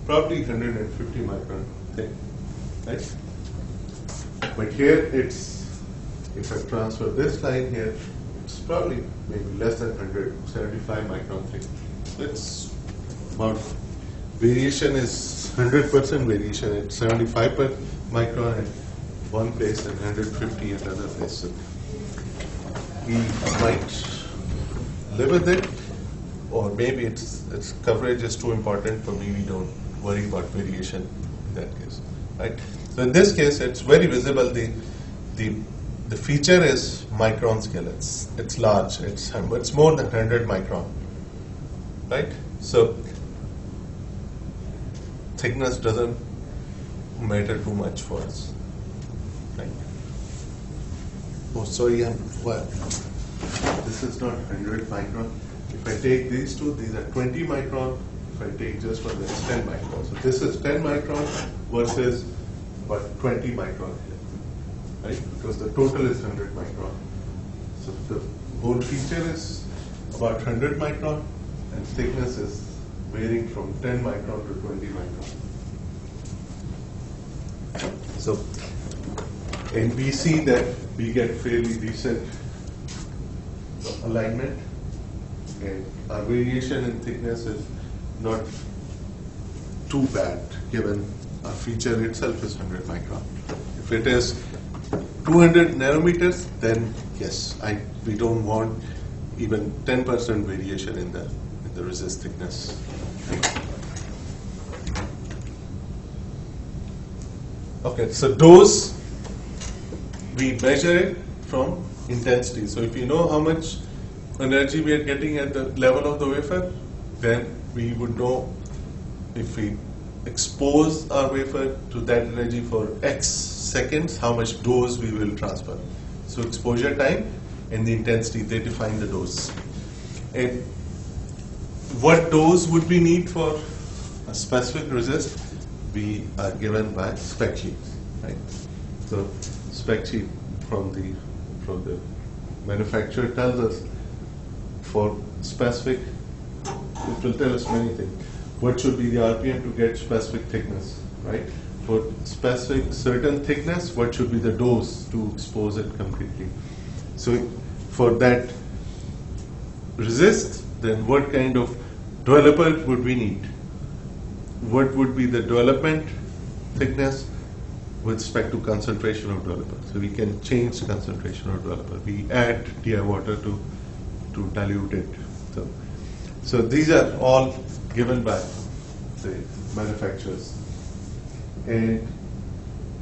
[SPEAKER 1] probably 150 micron thick, right? But here it's, if I transfer this line here, it's probably maybe less than 100, 75 micron thick. So it's about, variation is 100% variation, it's 75 micron at one place and 150 at another place. So we might live with it, or maybe its coverage is too important for me. We don't worry about variation in that case, right? So in this case, it's very visible. The feature is micron scale. It's large. It's more than 100 micron, right? So thickness doesn't matter too much for us, right? Oh, sorry, well, this is not 100 micron. If I take these two, these are 20 micron. If I take just one, that's 10 micron. So this is 10 micron versus about 20 micron here, right? Because the total is 100 micron. So the whole feature is about 100 micron, and thickness is varying from 10 micron to 20 micron. So, and we see that we get fairly decent alignment, and our variation in thickness is not too bad given our feature itself is 100 micron. If it is 200 nanometers, then yes, we don't want even 10% variation in the resist thickness. Okay, so dose, we measure it from intensity. So if you know how much energy we are getting at the level of the wafer, then we would know if we expose our wafer to that energy for X seconds, how much dose we will transfer. So exposure time and the intensity, they define the dose. And what dose would we need for a specific resist? We are given by spec sheet, right? So spec sheet from the manufacturer tells us for specific, it will tell us many things. What should be the RPM to get specific thickness, right? For specific certain thickness, what should be the dose to expose it completely? So for that resist, then what kind of developer would we need? What would be the development thickness with respect to concentration of developer? So we can change concentration of developer. We add DI water to dilute it. So these are all given by the manufacturers. And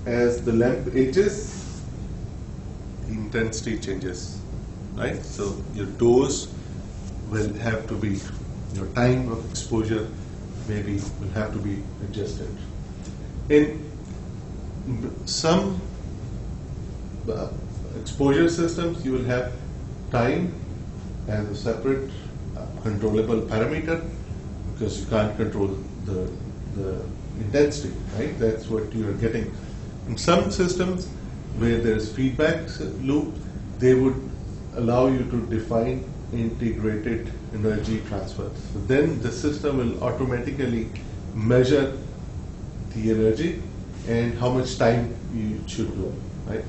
[SPEAKER 1] as the lamp ages, the intensity changes, right? So your dose will have to be, your time of exposure maybe will have to be adjusted. In some exposure systems, you will have time as a separate controllable parameter, because you can't control the intensity, right? That's what you are getting. In some systems where there is feedback loop, they would allow you to define integrated energy transfer. So then the system will automatically measure the energy and how much time you should do, right?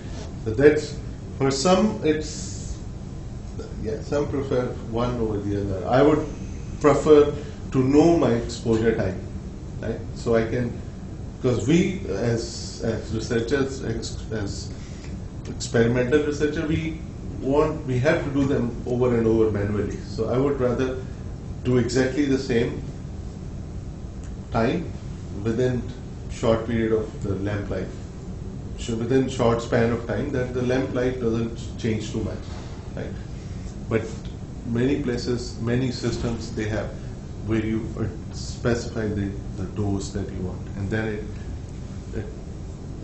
[SPEAKER 1] So that's, for some it's, yeah, some prefer one over the other. I would prefer to know my exposure time, right? So I can, because we as researchers, as experimental researcher, we have to do them over and over manually. So I would rather do exactly the same time within short period of the lamp life. So within short span of time, that the lamp life doesn't change too much, right? But many places, many systems, they have where you specify the dose that you want, and then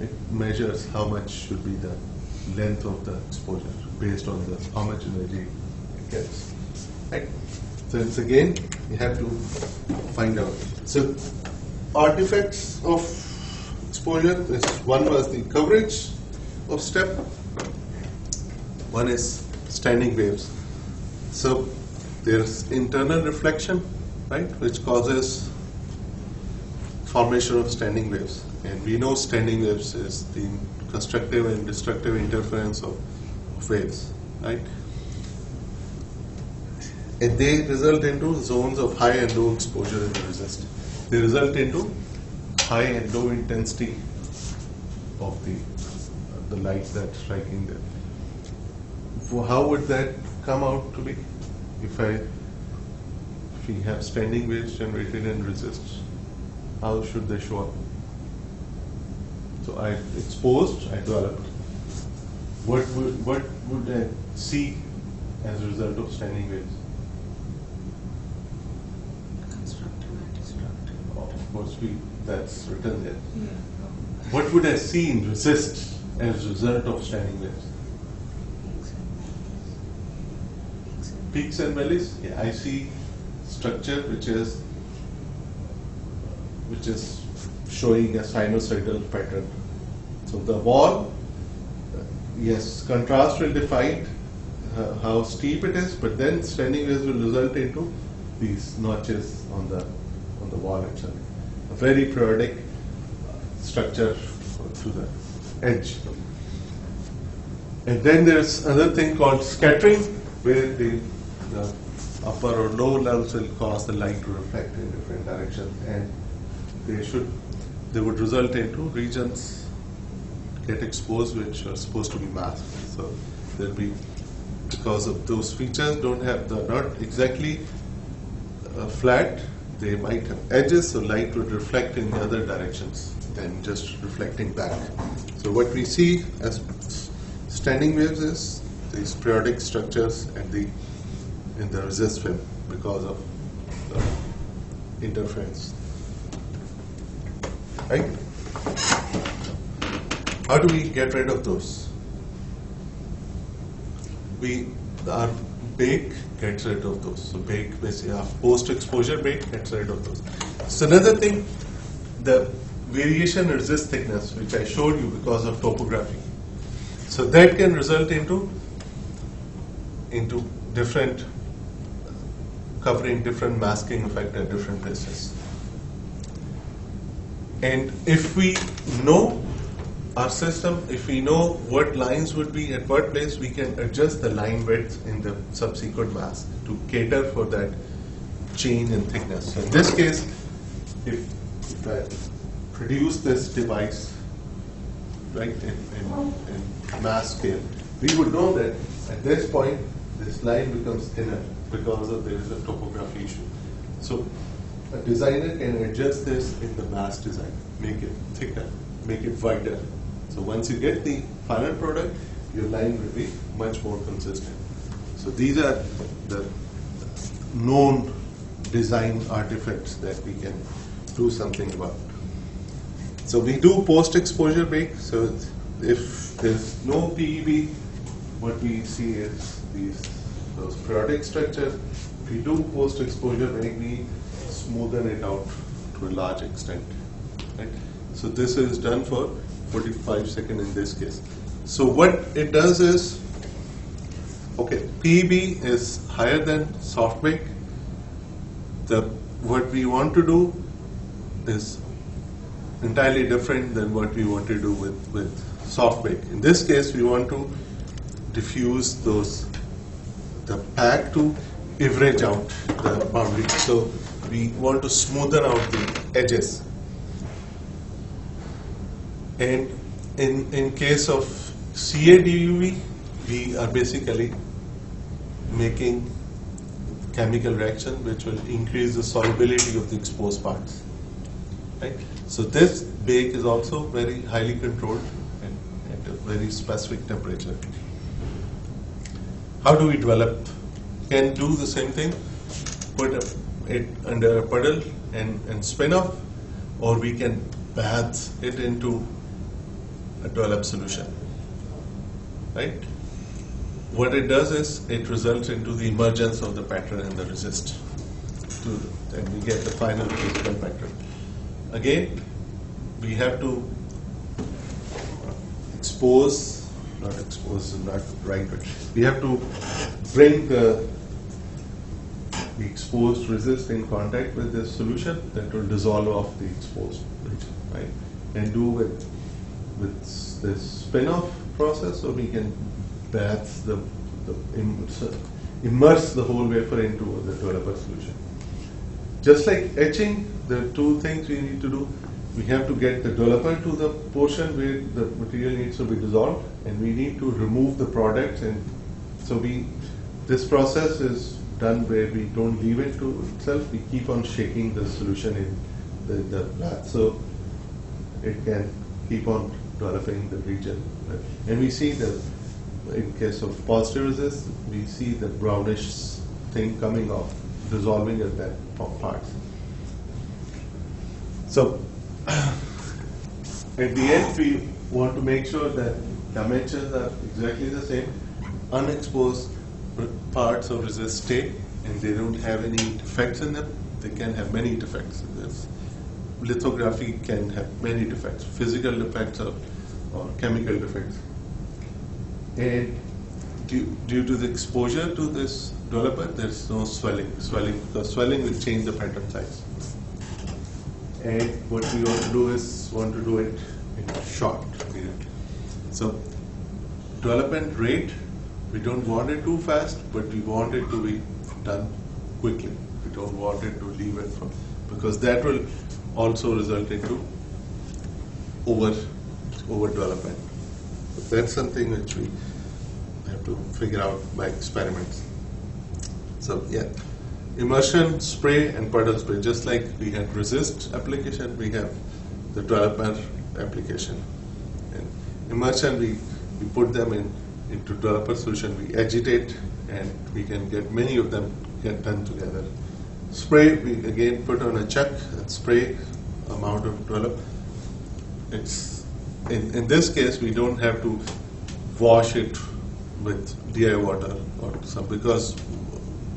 [SPEAKER 1] it measures how much should be the length of the exposure based on how much energy it gets. Right? So it's again, you have to find out. So artifacts of exposure is, one was the coverage of step, one is standing waves. So there's internal reflection, right, which causes formation of standing waves. And we know standing waves is the constructive and destructive interference of waves, right? And they result into zones of high and low exposure in the resist. They result into high and low intensity of the light that's striking there. How would that come out to be if we have standing waves generated in resists? How should they show up? So I exposed, I developed. What would I see as a result of standing waves?
[SPEAKER 2] Constructive and destructive.
[SPEAKER 1] Of course, that's written there.
[SPEAKER 2] Yeah.
[SPEAKER 1] What would I see in resist as a result of standing waves? Peaks and valleys. Yeah, I see structure which is showing a sinusoidal pattern. So the wall, yes, contrast will define how steep it is, but then standing waves will result into these notches on the wall itself. A very periodic structure through the edge. And then there's another thing called scattering, where the upper or lower levels will cause the light to reflect in different directions, and they would result into regions get exposed which are supposed to be masked. So there'll be, because of those features they're not exactly flat, they might have edges, so light would reflect in the other directions than just reflecting back. So what we see as standing waves is these periodic structures in the resist film because of the interference. Right? How do we get rid of those? Our bake gets rid of those. So bake, basically our post-exposure bake gets rid of those. So another thing, the variation in resist thickness, which I showed you because of topography. So that can result into different covering, different masking effect at different places. And if we know our system, if we know what lines would be at what place, we can adjust the line width in the subsequent mask to cater for that change in thickness. So in this case, if I produce this device, right, in mass scale, we would know that at this point, this line becomes thinner because there is a topography issue. So a designer can adjust this in the mass design, make it thicker, make it wider. So once you get the final product, your line will be much more consistent. So these are the known design artifacts that we can do something about. So we do post-exposure bake. So if there's no PEB, what we see is those periodic structures. If we do post-exposure bake, we smoothen it out to a large extent. Right? So this is done for 45 seconds in this case. So what it does is, okay, PEB is higher than soft bake. What we want to do is entirely different than what we want to do with soft bake. In this case, we want to diffuse the pack to average out the boundary. So we want to smoothen out the edges. And in case of CADUV, we are basically making chemical reaction which will increase the solubility of the exposed parts. Right? So this bake is also very highly controlled and at a very specific temperature. How do we develop? Can do the same thing, put it under a puddle and spin off, or we can bath it into a developed solution. Right? What it does is it results into the emergence of the pattern and the resist, and we get the final physical pattern. Again, we have to expose, not expose is not right, but we have to bring the exposed resist in contact with this solution that will dissolve off the exposed region, right? And do it with this spin-off process, so we can bath immerse the whole wafer into the developer solution. Just like etching, there are two things we need to do. We have to get the developer to the portion where the material needs to be dissolved, and we need to remove the products. And so this process is done where we don't leave it to itself. We keep on shaking the solution in the bath, so it can keep on developing the region. And we see that in case of positive resist, we see the brownish thing coming off, dissolving at that part. So at the end, we want to make sure that dimensions are exactly the same. Unexposed parts of resist stay, and they don't have any defects in them. They can have many defects. Lithography can have many defects, physical defects or chemical defects. And due to the exposure to this developer, there's no swelling. Because swelling will change the pattern size. And what we want to do is it in a short period. So development rate, we don't want it too fast, but we want it to be done quickly. We don't want it to leave it because that will also result into over-development. So that's something which we have to figure out by experiments. So yeah, immersion spray and puddle spray. Just like we had resist application, we have the developer application. And immersion, we put them into developer solution. We agitate, and we can get many of them get done together. Spray, we again put on a chuck and spray amount of develop. It's in this case we don't have to wash it with DI water or some, because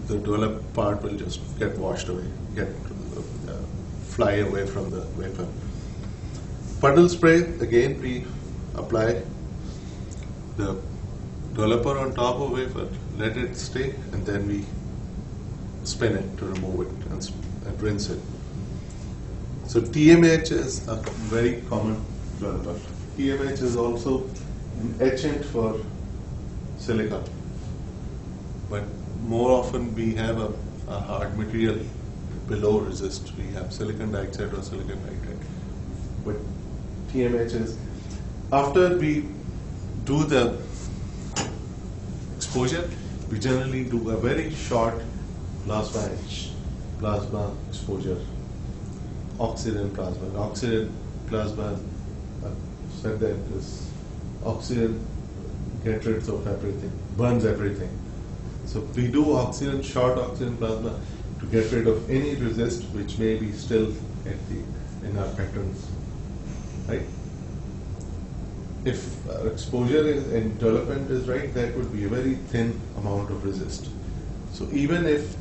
[SPEAKER 1] the developed part will just get washed away, fly away from the wafer. Puddle spray, again we apply the developer on top of wafer, let it stay, and then we spin it to remove it and rinse it. So TMH is a very common developer. TMH is also an etchant for silicon, but more often we have a hard material below resist. We have silicon dioxide or silicon nitride. But TMH is, after we do the exposure, we generally do a very short plasma exposure, oxygen plasma. Oxygen plasma, said that this oxygen gets rid of everything, burns everything. So we do short oxygen plasma to get rid of any resist which may be still in our patterns, right? If our exposure and development is right, that would be a very thin amount of resist. So even if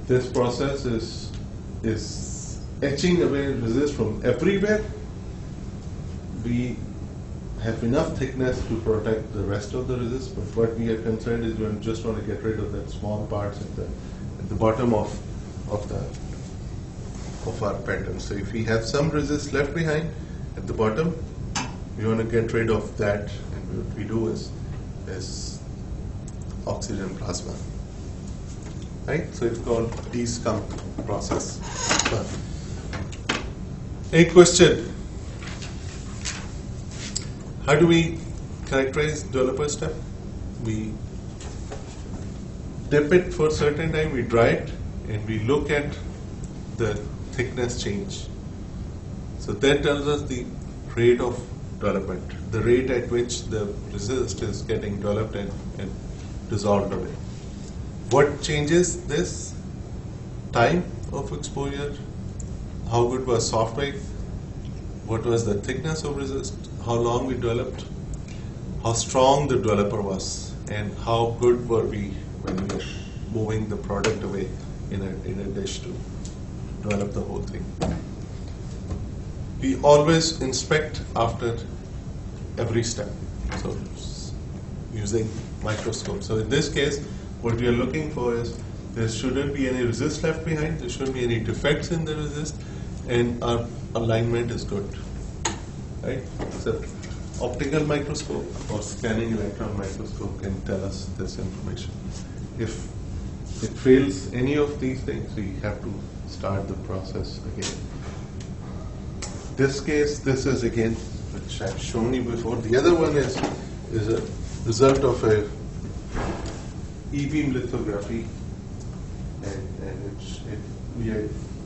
[SPEAKER 1] this process is etching away resist from everywhere, we have enough thickness to protect the rest of the resist. But what we are concerned is we just want to get rid of that small parts at the bottom of our pattern. So if we have some resist left behind at the bottom, we want to get rid of that, and what we do is oxygen plasma. Right? So it's called de-scum process. A question: how do we characterize developer step. We dip it for a certain time, we dry it, and we look at the thickness change. So that tells us the rate of development, the rate at which the resist is getting developed and dissolved away. What changes this? Time of exposure, how good was soft weight, what was the thickness of resist, how long we developed, how strong the developer was, and how good were we when we were moving the product away in a dish to develop the whole thing. We always inspect after every step, so using microscope. So in this case, what we are looking for is there shouldn't be any resist left behind, there shouldn't be any defects in the resist, and our alignment is good. Right? So optical microscope or scanning electron microscope can tell us this information. If it fails any of these things, we have to start the process again. This case, this is again, which I've shown you before. The other one is a result of a E-beam lithography, and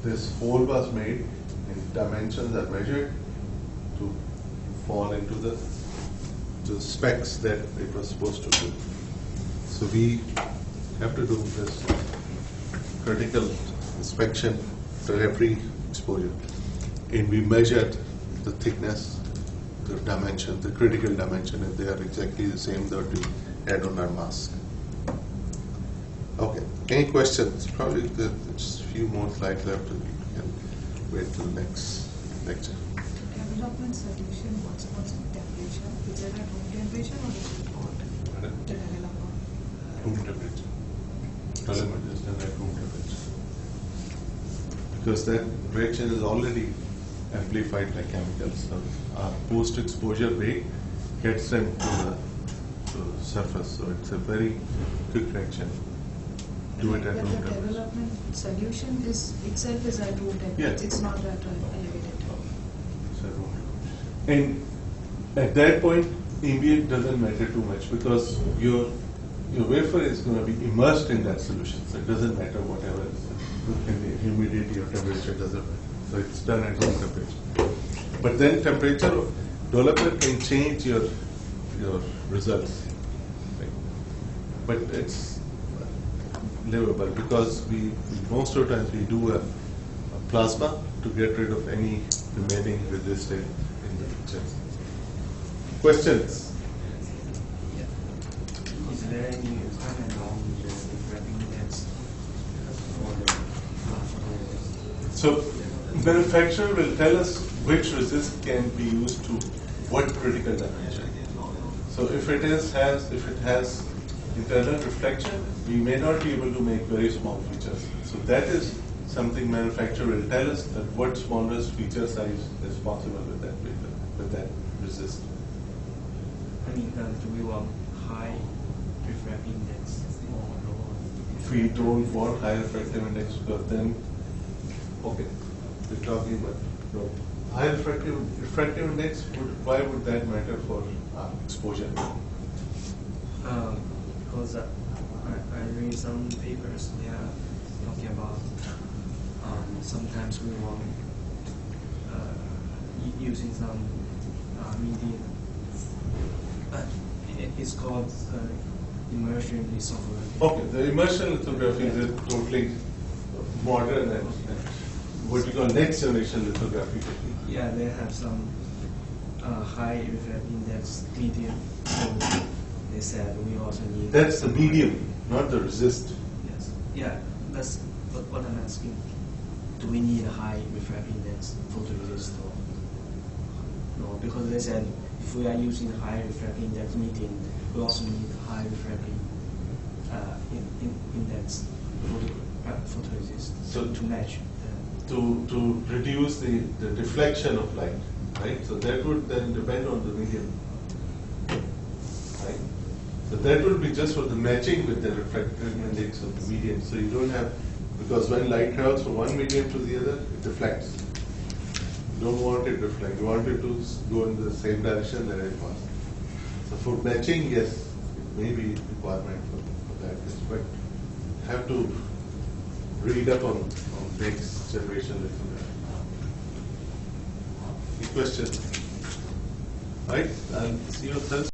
[SPEAKER 1] this hole was made and dimensions are measured to fall into the specs that it was supposed to do. So we have to do this critical inspection for every exposure, and we measured the thickness, the dimension, the critical dimension, if they are exactly the same that we had on our mask. Okay, any questions? Probably there's a few more slides left, and we can wait till the next lecture.
[SPEAKER 2] Development solution, what's the temperature? Is it at room temperature or is it hot? The developer.
[SPEAKER 1] Room temperature. Development is done at room temperature. Because that reaction is already amplified by chemicals. So our post-exposure rate gets them to the surface. So it's a very quick reaction. Do it at room
[SPEAKER 2] The
[SPEAKER 1] temperature.
[SPEAKER 2] development solution itself is at room temperature.
[SPEAKER 1] Yeah.
[SPEAKER 2] It's not at elevated.
[SPEAKER 1] So, and at that point, ambient doesn't matter too much because your wafer is going to be immersed in that solution. So it doesn't matter whatever the humidity or temperature doesn't matter. So it's done at room temperature. But then temperature of developer can change your results. Right? But it's livable because we most of the times we do a plasma to get rid of any remaining resist in the picture. Questions?
[SPEAKER 4] Is there any comment on the refracting index for the plasma?
[SPEAKER 1] So manufacturer will tell us which resist can be used to what critical dimension. So if it has internal reflection, we may not be able to make very small features. So that is something manufacturer will tell us that what smallest feature size is possible with that wafer, with that resist.
[SPEAKER 4] I mean, do we want high refracting index or lower?
[SPEAKER 1] If we don't want high refractive index, because then, okay, we're talking about no. High refractive index, why would that matter for exposure?
[SPEAKER 4] Because I read some papers, they are talking about sometimes we want using some medium. It's called immersion lithography.
[SPEAKER 1] Okay, the immersion lithography is a totally modern and what you call next generation lithography technique.
[SPEAKER 4] Yeah, they have some high refractive index medium. So they said we also need.
[SPEAKER 1] That's the medium, not the resist.
[SPEAKER 4] Yes. Yeah, that's what I'm asking. Do we need a high refractive index photoresist or no? Because they said if we are using high refractive index medium, we also need high refractive index photoresist
[SPEAKER 1] So
[SPEAKER 4] to match.
[SPEAKER 1] to reduce the deflection of light, right? So that would then depend on the medium, right? So that would be just for the matching with the refractive index of the medium. So you don't have, because when light travels from one medium to the other, it deflects. You don't want it to reflect. You want it to go in the same direction that it was. So for batching, yes, it may be requirement for that, yes, but have to read up on next generation lithography. Any question? Right, and see you on Thursday.